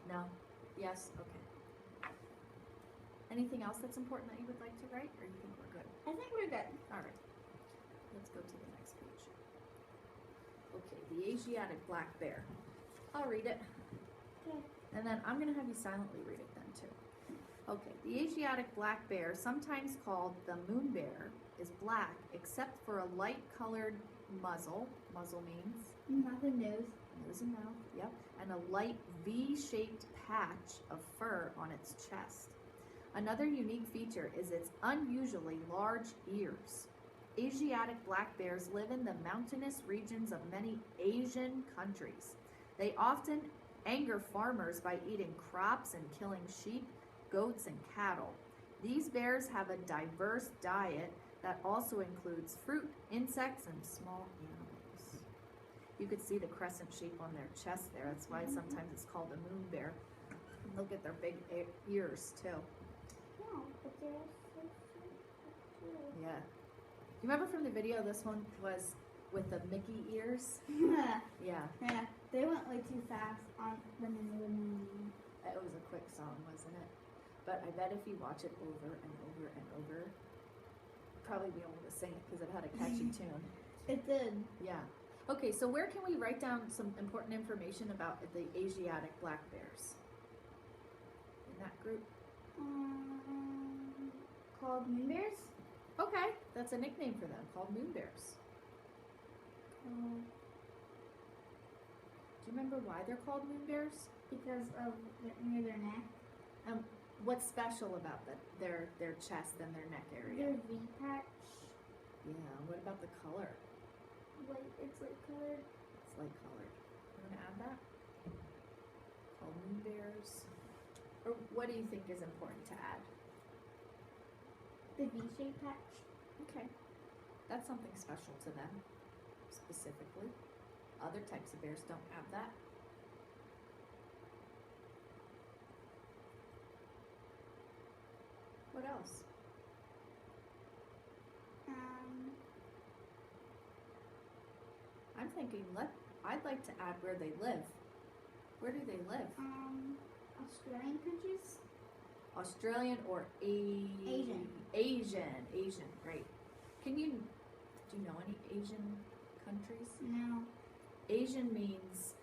No? Yes? Okay. Anything else that's important that you would like to write, or you think we're good? I think we're good. All right. Let's go to the next page. Okay, the Asiatic black bear. I'll read it. Okay. And then I'm going to have you silently read it then too. Okay, the Asiatic black bear, sometimes called the moon bear, is black except for a light colored muzzle. Muzzle means Nothing knows. nose and mouth, yep, and a light V-shaped patch of fur on its chest. Another unique feature is its unusually large ears. Asiatic black bears live in the mountainous regions of many Asian countries. They often anger farmers by eating crops and killing sheep, goats, and cattle. These bears have a diverse diet that also includes fruit, insects, and small animals. You could see the crescent shape on their chest there. That's why sometimes it's called a moon bear. And look at their big ears too. No, but they're so cute. Yeah. You remember from the video, this one was with the Mickey ears? Yeah. Yeah. Yeah. They went way too fast on when they were moving. It was a quick song, wasn't it? But I bet if you watch it over and over and over, probably be able to sing it because it had a catchy tune. It did. Yeah. Okay, so where can we write down some important information about the Asiatic black bears? In that group? Called moon bears. Okay, that's a nickname for them, called moon bears. Do you remember why they're called moon bears? Because of near their neck. What's special about their chest and their neck area? Their V patch. Yeah, what about the color? White. It's like colored. It's light colored. You want to add that? Called moon bears. Or what do you think is important to add? The V-shaped patch. Okay. That's something special to them, specifically. Other types of bears don't have that. What else? I'm thinking, I'd like to add where they live. Where do they live? Australian countries. Australian or Asian. Asian, right. Do you know any Asian countries? No. Asian means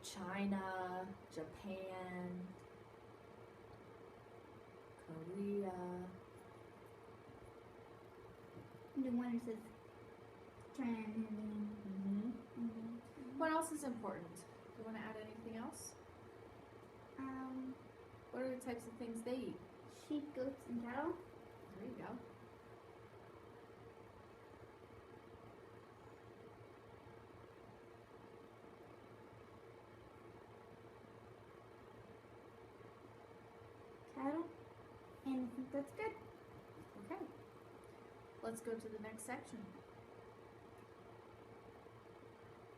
China, Japan, Korea. The one that says China and Indian. What else is important? Do you want to add anything else? What are the types of things they eat? Sheep, goats, and cattle. There you go. Cattle. And I think that's good. Okay. Let's go to the next section.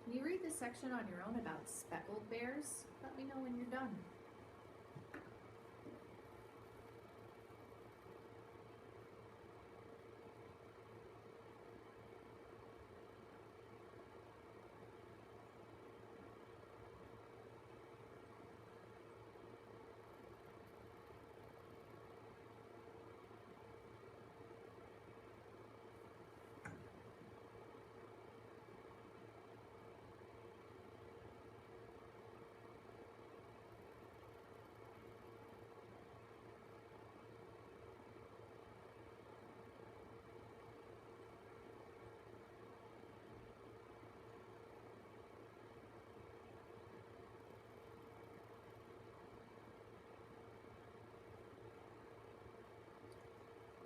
Can you read this section on your own about speckled bears? Let me know when you're done.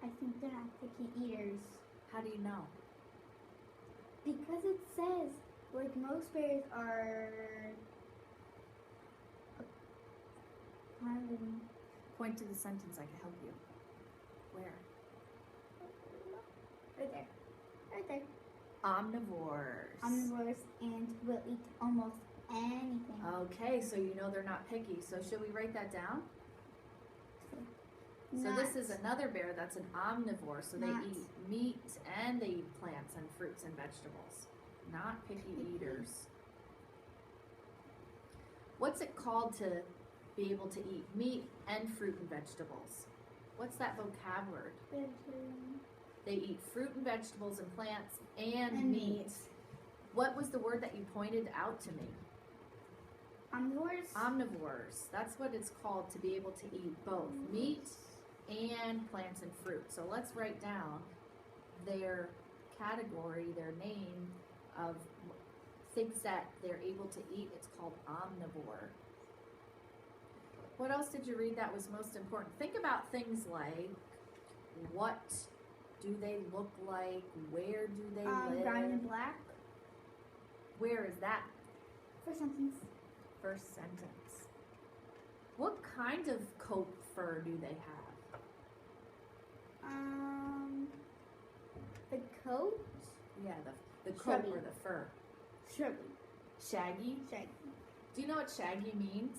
I think they're not picky eaters. How do you know? Because it says, like, most bears are Point to the sentence, I can help you. Where? right there. Right there. Omnivores. Omnivores and will eat almost anything. Okay, so you know they're not picky. So should we write that down? So this is another bear that's an omnivore. So they Not- eat meat and they eat plants and fruits and vegetables. Not picky eaters. What's it called to be able to eat meat and fruit and vegetables? What's that vocab word? Vegetarian. They eat fruit and vegetables and plants and And meat. meat. What was the word that you pointed out to me? Omnivores. Omnivores. That's what it's called, to be able to eat both meat and plants and fruit. So let's write down their category, their name of things that they're able to eat. It's called omnivore. What else did you read that was most important? Think about things like, what do they look like? Where do they live? Brown and black. Where is that? For sentence. First sentence. What kind of coat fur do they have? The coat. Yeah, the coat Shrubby. or the fur. Shrubby. Shaggy. Shaggy. Do you know what shaggy means?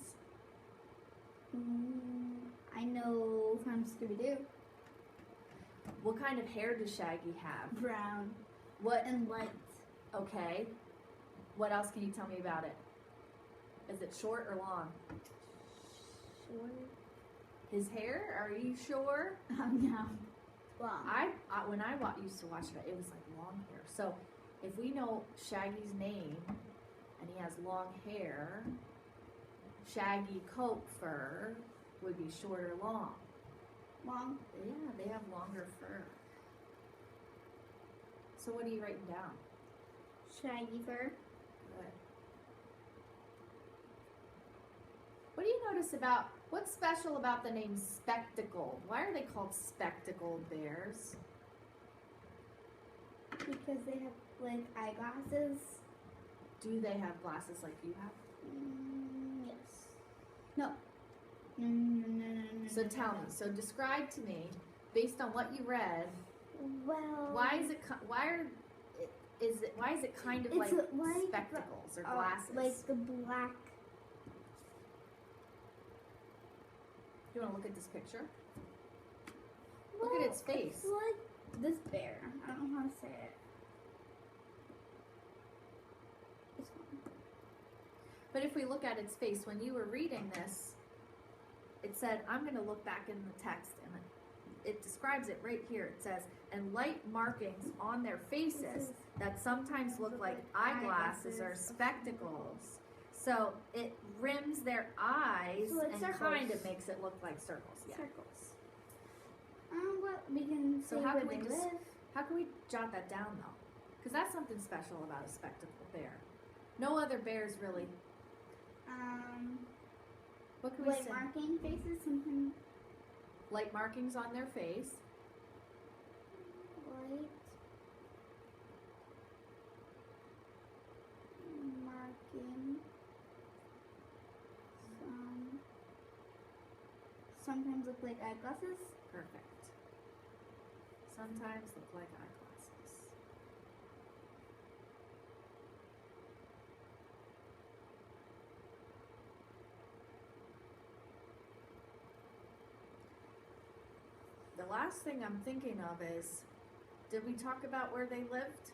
I know from Scooby-Doo. What kind of hair does Shaggy have? Brown What? and light. Okay. What else can you tell me about it? Is it short or long? Short. His hair? Are you sure? No. Long. When I used to watch it was like long hair. So if we know Shaggy's name and he has long hair, shaggy coat fur would be short or long. Long. Yeah, they have longer fur. So what are you writing down? Shaggy fur. Good. What do you notice what's special about the name spectacled? Why are they called spectacled bears? Because they have like eyeglasses. Do they have glasses like you have? Yes. No. No. So tell me. So describe to me, based on what you read, Well. why is it kind of It's like like spectacles or glasses? Like the black. You want to look at this picture? Look at its face. It's like this bear. I don't know how to say it. This one. But if we look at its face, when you were reading this, it said, I'm going to look back in the text, and it describes it right here. It says, and light markings on their faces that sometimes look like eyeglasses or spectacles. So it rims their eyes So like and circles. kind of makes it look like circles. Yeah. Circles. Well, we can So say how where can we they just- live. How can we jot that down though? Because that's something special about a spectacled bear. No other bears really. What can we Like say? marking faces, something Light markings on their face. light marking. Sometimes look like eyeglasses. Perfect. Sometimes look like eyeglasses. The last thing I'm thinking of is, did we talk about where they lived?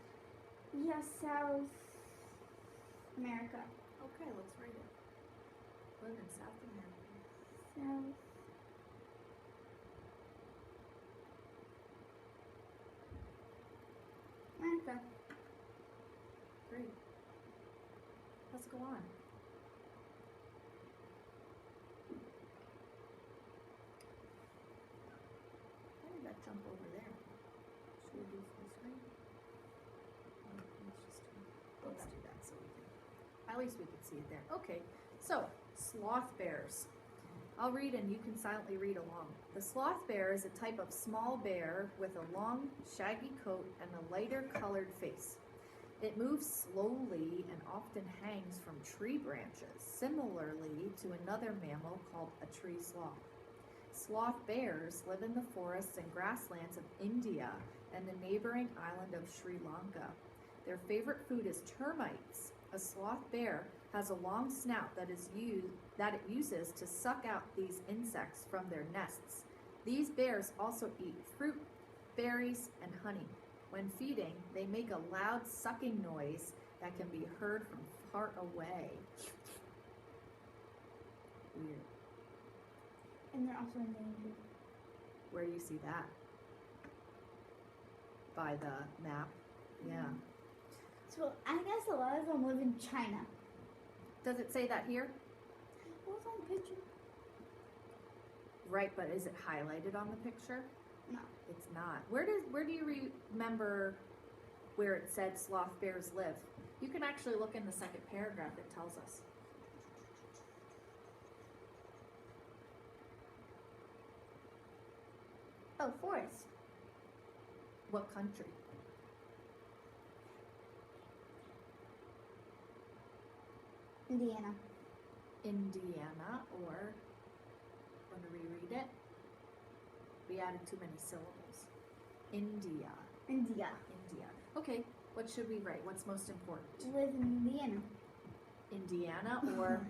Yes, South America. Okay, let's write it. Live in South America. South America. Great. Let's go on. How did that jump over there? Should we do full screen? Oh, let's do that so we can, at least we can see it there. Okay, so sloth bears. I'll read and you can silently read along. The sloth bear is a type of small bear with a long, shaggy coat and a lighter colored face. It moves slowly and often hangs from tree branches, similarly to another mammal called a tree sloth. Sloth bears live in the forests and grasslands of India and the neighboring island of Sri Lanka. Their favorite food is termites. A sloth bear has a long snout that it uses to suck out these insects from their nests. These bears also eat fruit, berries, and honey. When feeding, they make a loud sucking noise that can be heard from far away. Weird. And they're also endangered. Where do you see that? By the map. Yeah. So I guess a lot of them live in China. Does it say that here? What's on the picture? Right, but is it highlighted on the picture? No. It's not. Where do you remember where it said sloth bears live? You can actually look in the second paragraph. It tells us. Oh, forest. What country? Indiana. Indiana, or want to reread it? We added too many syllables. India. India. India. Okay, what should we write? What's most important? Live in Indiana. Indiana or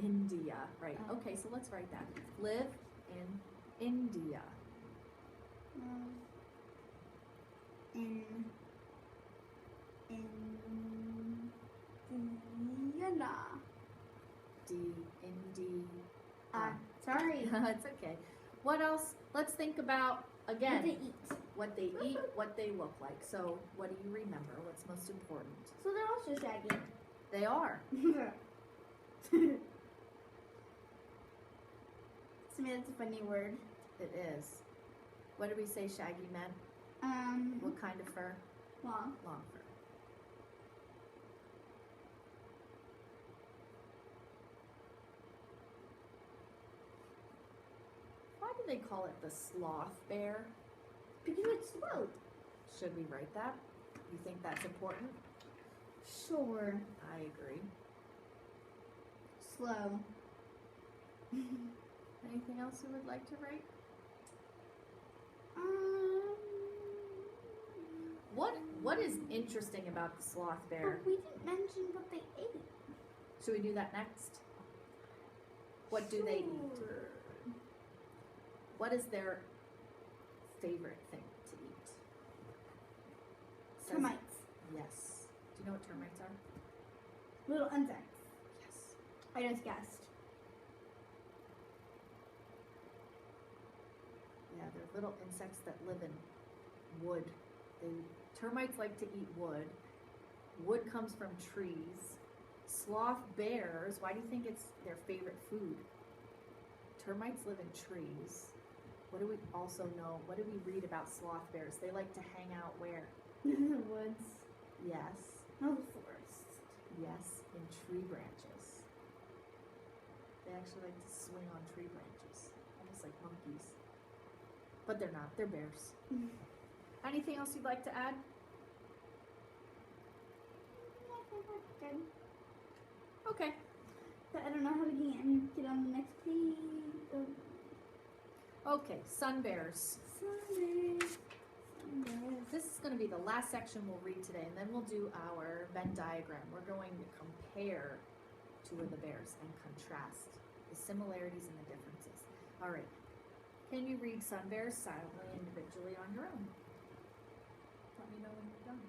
India? Right. Okay, so let's write that. Live in India. Indiana. Sorry. It's okay. What else? Let's think about, again, What they eat. what they eat, what they look like. So, what do you remember? What's most important? So they're also shaggy. They are. To me, that's a funny word. It is. What did we say shaggy meant? What kind of fur? Long. Long fur. Why do they call it the sloth bear? Because it's slow. Should we write that? You think that's important? Sure. I agree. Slow. Anything else you would like to write? What is interesting about the sloth bear? But we didn't mention what they ate. Should we do that next? What do they eat? Sure. What is their favorite thing to eat? Says- Termites. Yes. Do you know what termites are? Little insects. Yes. I just guessed. Yeah, they're little insects that live in wood. Termites like to eat wood. Wood comes from trees. Sloth bears, why do you think it's their favorite food? Termites live in trees. What do we also know? What do we read about sloth bears? They like to hang out where? In the woods. Yes. No, the forest. Yes, in tree branches. They actually like to swing on tree branches, almost like monkeys. But they're not, they're bears. Anything else you'd like to add? Good. Okay. But I don't know how we can get on the next page. Okay, sun bears. Sunday. This is going to be the last section we'll read today, and then we'll do our Venn diagram. We're going to compare two of the bears and contrast the similarities and the differences. All right. Can you read sun bears silently, individually on your own? Let me know when you're done.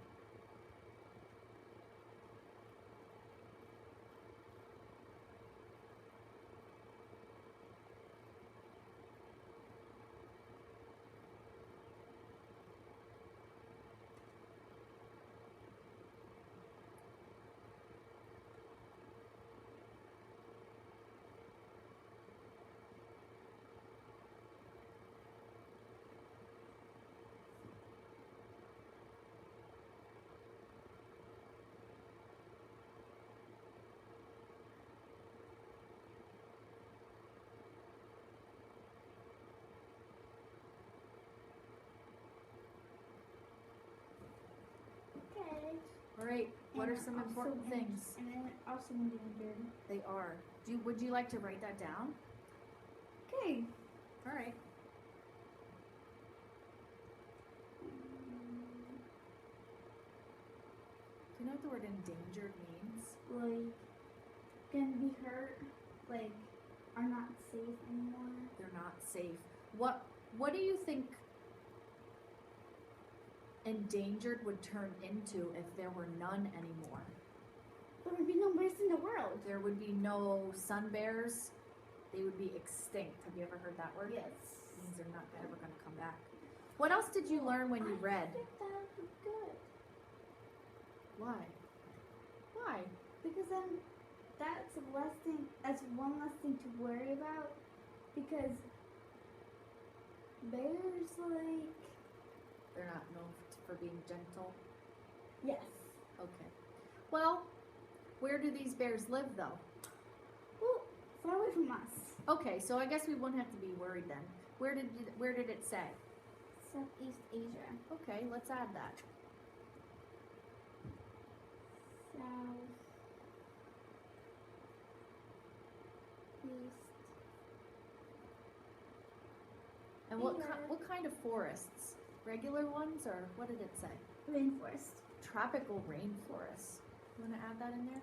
Great. What And are some also important things? And then also endangered. They are. Would you like to write that down? Okay. All right. Do you know what the word endangered means? Like, can be hurt, like, are not safe anymore. They're not safe. What do you think endangered would turn into if there were none anymore? There would be no bears in the world. There would be no sun bears. They would be extinct. Have you ever heard that word? Yes. It means they're not ever going to come back. What else did you learn when you read? I think that would be good. Why? Why? Because then that's less thing. That's one less thing to worry about. Because bears, like, They're not known for being gentle. yes. Okay. Well, where do these bears live though? Well, far away from us. Okay, so I guess we wouldn't have to be worried then. Where did it say? Southeast Asia. Okay, let's add that. South. East. And Here. what kind of forests? Regular ones or what did it say? Rainforest. Tropical rainforests. You want to add that in there?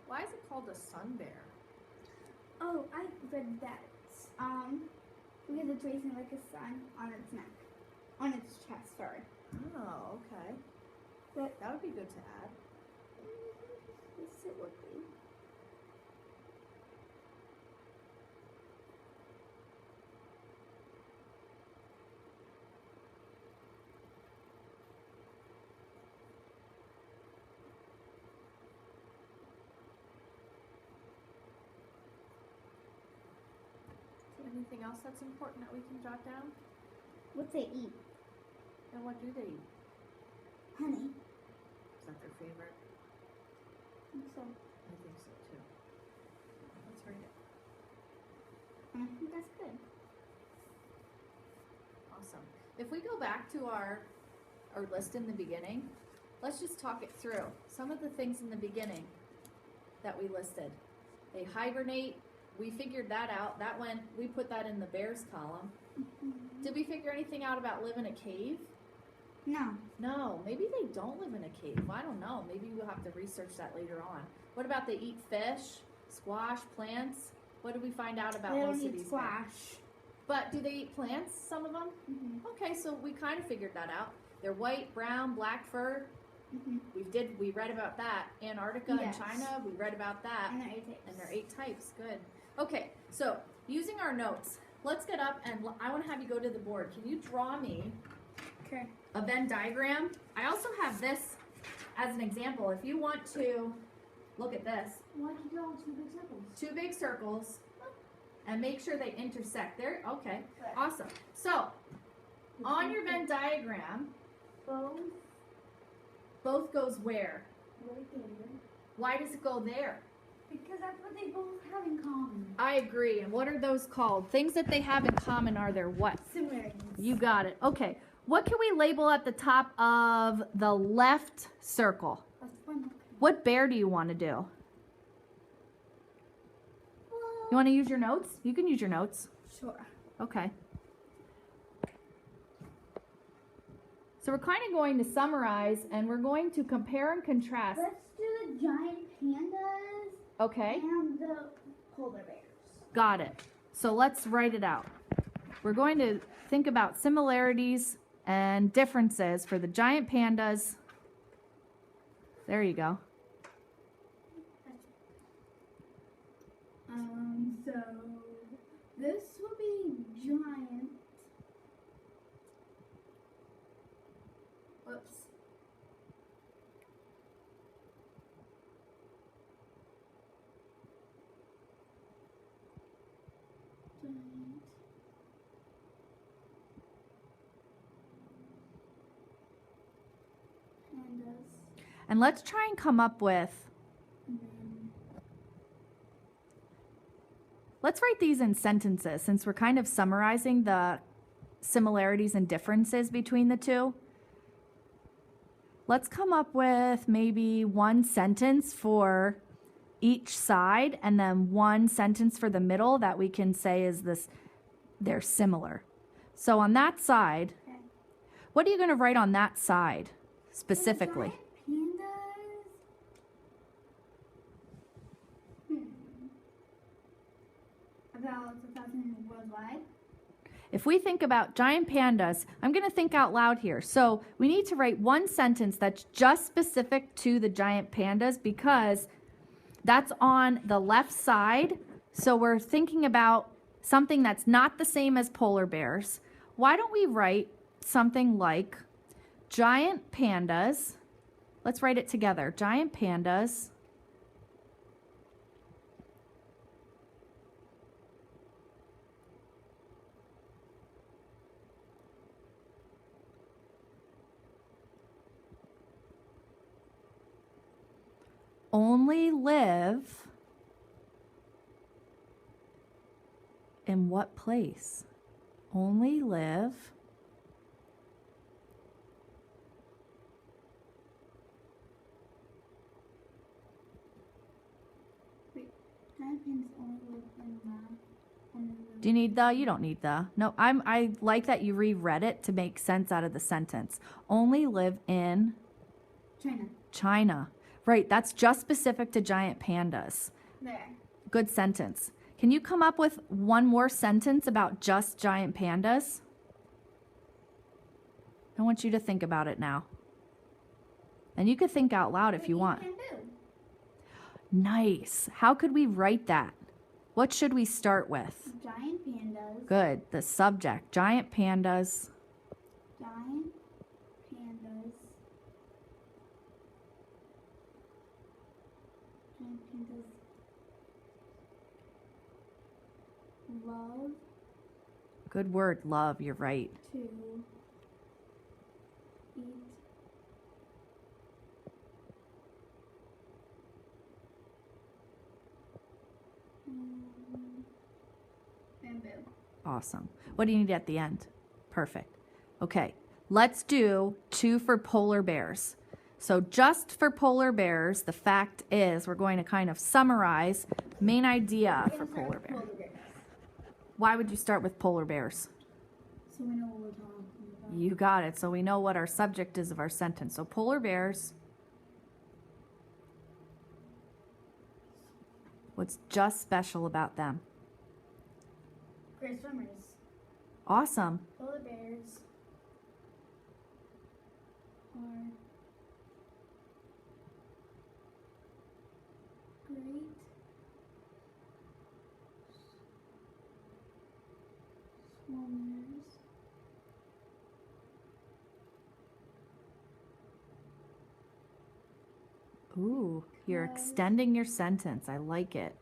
Why is it called a sun bear? Oh, I read that. Because it's racing like a sun on its neck. On its chest, sorry. Oh, okay. But That would be good to add. yes, it would be. Anything else that's important that we can jot down? What they eat? And what do they eat? Honey. Is that their favorite? I think so. I think so too. Let's write it. And I think that's good. Awesome. If we go back to our list in the beginning, let's just talk it through. Some of the things in the beginning that we listed. They hibernate. We figured that out. We put that in the bears column. Did we figure anything out about live in a cave? No. No, maybe they don't live in a cave. I don't know. Maybe we'll have to research that later on. What about they eat fish, squash, plants? What did we find out about They most don't of eat these? squash. But do they eat plants, some of them? Mm-hmm. Okay, so we kind of figured that out. They're white, brown, black fur. Mm-hmm. We read about that. Antarctica Yes. and China, we read about that. And they're 8 types. And there are 8 types. Good. Okay, so using our notes, let's get up and I want to have you go to the board. Can you draw me Okay. a Venn diagram? I also have this as an example. If you want to look at this, Why did you draw 2 big circles? 2 big circles, and make sure they intersect. There. Okay. Good. Awesome. So on your Venn diagram, both goes where? Right there. Why does it go there? Because that's what they both have in common. I agree. And what are those called? Things that they have in common are their what? Similarities. You got it. Okay. What can we label at the top of the left circle? That's fun. What bear do you want to do? You want to use your notes? You can use your notes. Sure. Okay. So we're kind of going to summarize and we're going to compare and contrast. Let's do the giant pandas Okay. and the polar bears. Got it. So let's write it out. We're going to think about similarities and differences for the giant pandas. There you go. So this will be giant. Whoops. Giant. Pandas. And let's try and come up with, And then let's write these in sentences since we're kind of summarizing the similarities and differences between the two. Let's come up with maybe one sentence for each side and then one sentence for the middle that we can say is this, they're similar. So on that side, Okay. what are you going to write on that side specifically? Pandas. About 1,000 worldwide. If we think about giant pandas, I'm going to think out loud here. So we need to write one sentence that's just specific to the giant pandas because that's on the left side. So we're thinking about something that's not the same as polar bears. Why don't we write something like giant pandas? Let's write it together. Giant pandas only live in what place? Only live Wait, giant pandas only live in the. Do you need the? You don't need the. No, I like that you reread it to make sense out of the sentence. Only live in China. China. Right, that's just specific to giant pandas. There. Good sentence. Can you come up with one more sentence about just giant pandas? I want you to think about it now. And you could think out loud if you want. Bamboo. Nice. How could we write that? What should we start with? Giant pandas. Good. The subject. Giant pandas. Giant pandas. Giant pandas. Love Good word. Love. You're right. to eat bamboo. Awesome. What do you need at the end? Perfect. Okay. Let's do 2 for polar bears. So just for polar bears, the fact is we're going to kind of summarize main idea for polar bear. Why would you start with polar bears? So we know what we're talking about. You got it. So we know what our subject is of our sentence. So polar bears. What's just special about them? Great swimmers. Awesome. Polar bears are great swimmers. Ooh, you're extending your sentence. I like it.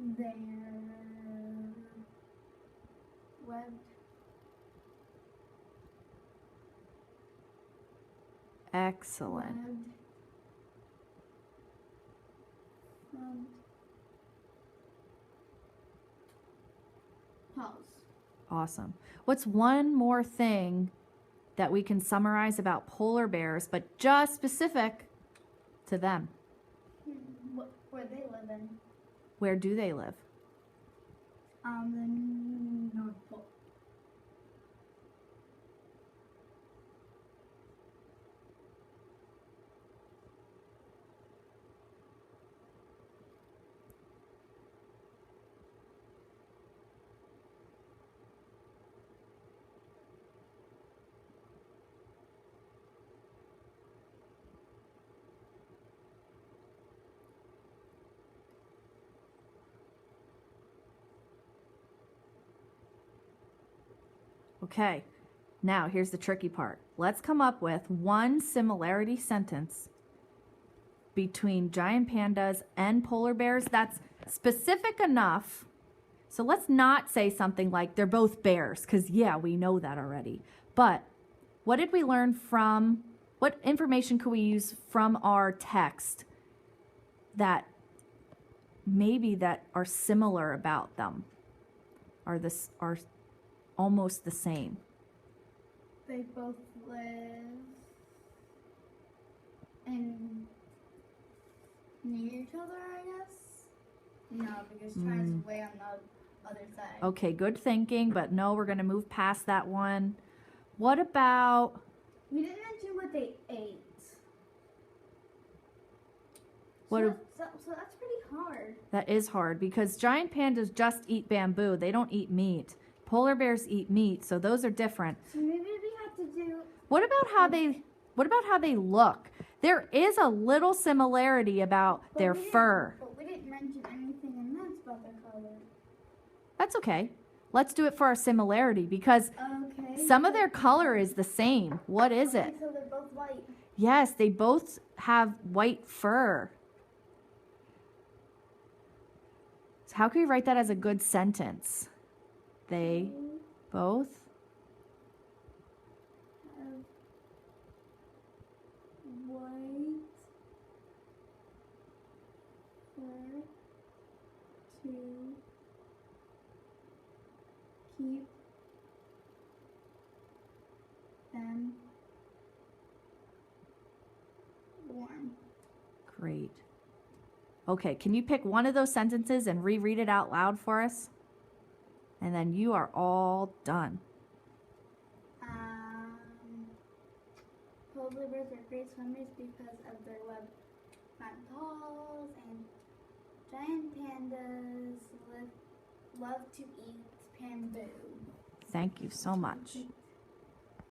Of their webbed Excellent. webbed front paws. Awesome. What's one more thing that we can summarize about polar bears, but just specific to them? Where they live in? Where do they live? The North Pole. Okay, now here's the tricky part. Let's come up with one similarity sentence between giant pandas and polar bears that's specific enough. So let's not say something like they're both bears, because yeah, we know that already. But what did we learn from, what information could we use from our text that maybe that are similar about them? are almost the same? They both live in near each other, I guess. No, because China's way on the other side. Okay, good thinking, but no, we're going to move past that one. What about... We didn't mention what they ate. What So that's pretty hard. That is hard because giant pandas just eat bamboo. They don't eat meat. Polar bears eat meat, so those are different. So maybe we have to do. What about how they look? There is a little similarity about their fur. But we didn't mention anything in that about their color. That's okay. Let's do it for our similarity because Okay. some of their color is the same. What is it? So they're both white. Yes, they both have white fur. So how can we write that as a good sentence? They both Have white fur to keep them warm. Great. Okay, can you pick one of those sentences and reread it out loud for us? And then you are all done. Polar bears are great swimmers because of their webbed front paws, and giant pandas love to eat bamboo. Thank you so much.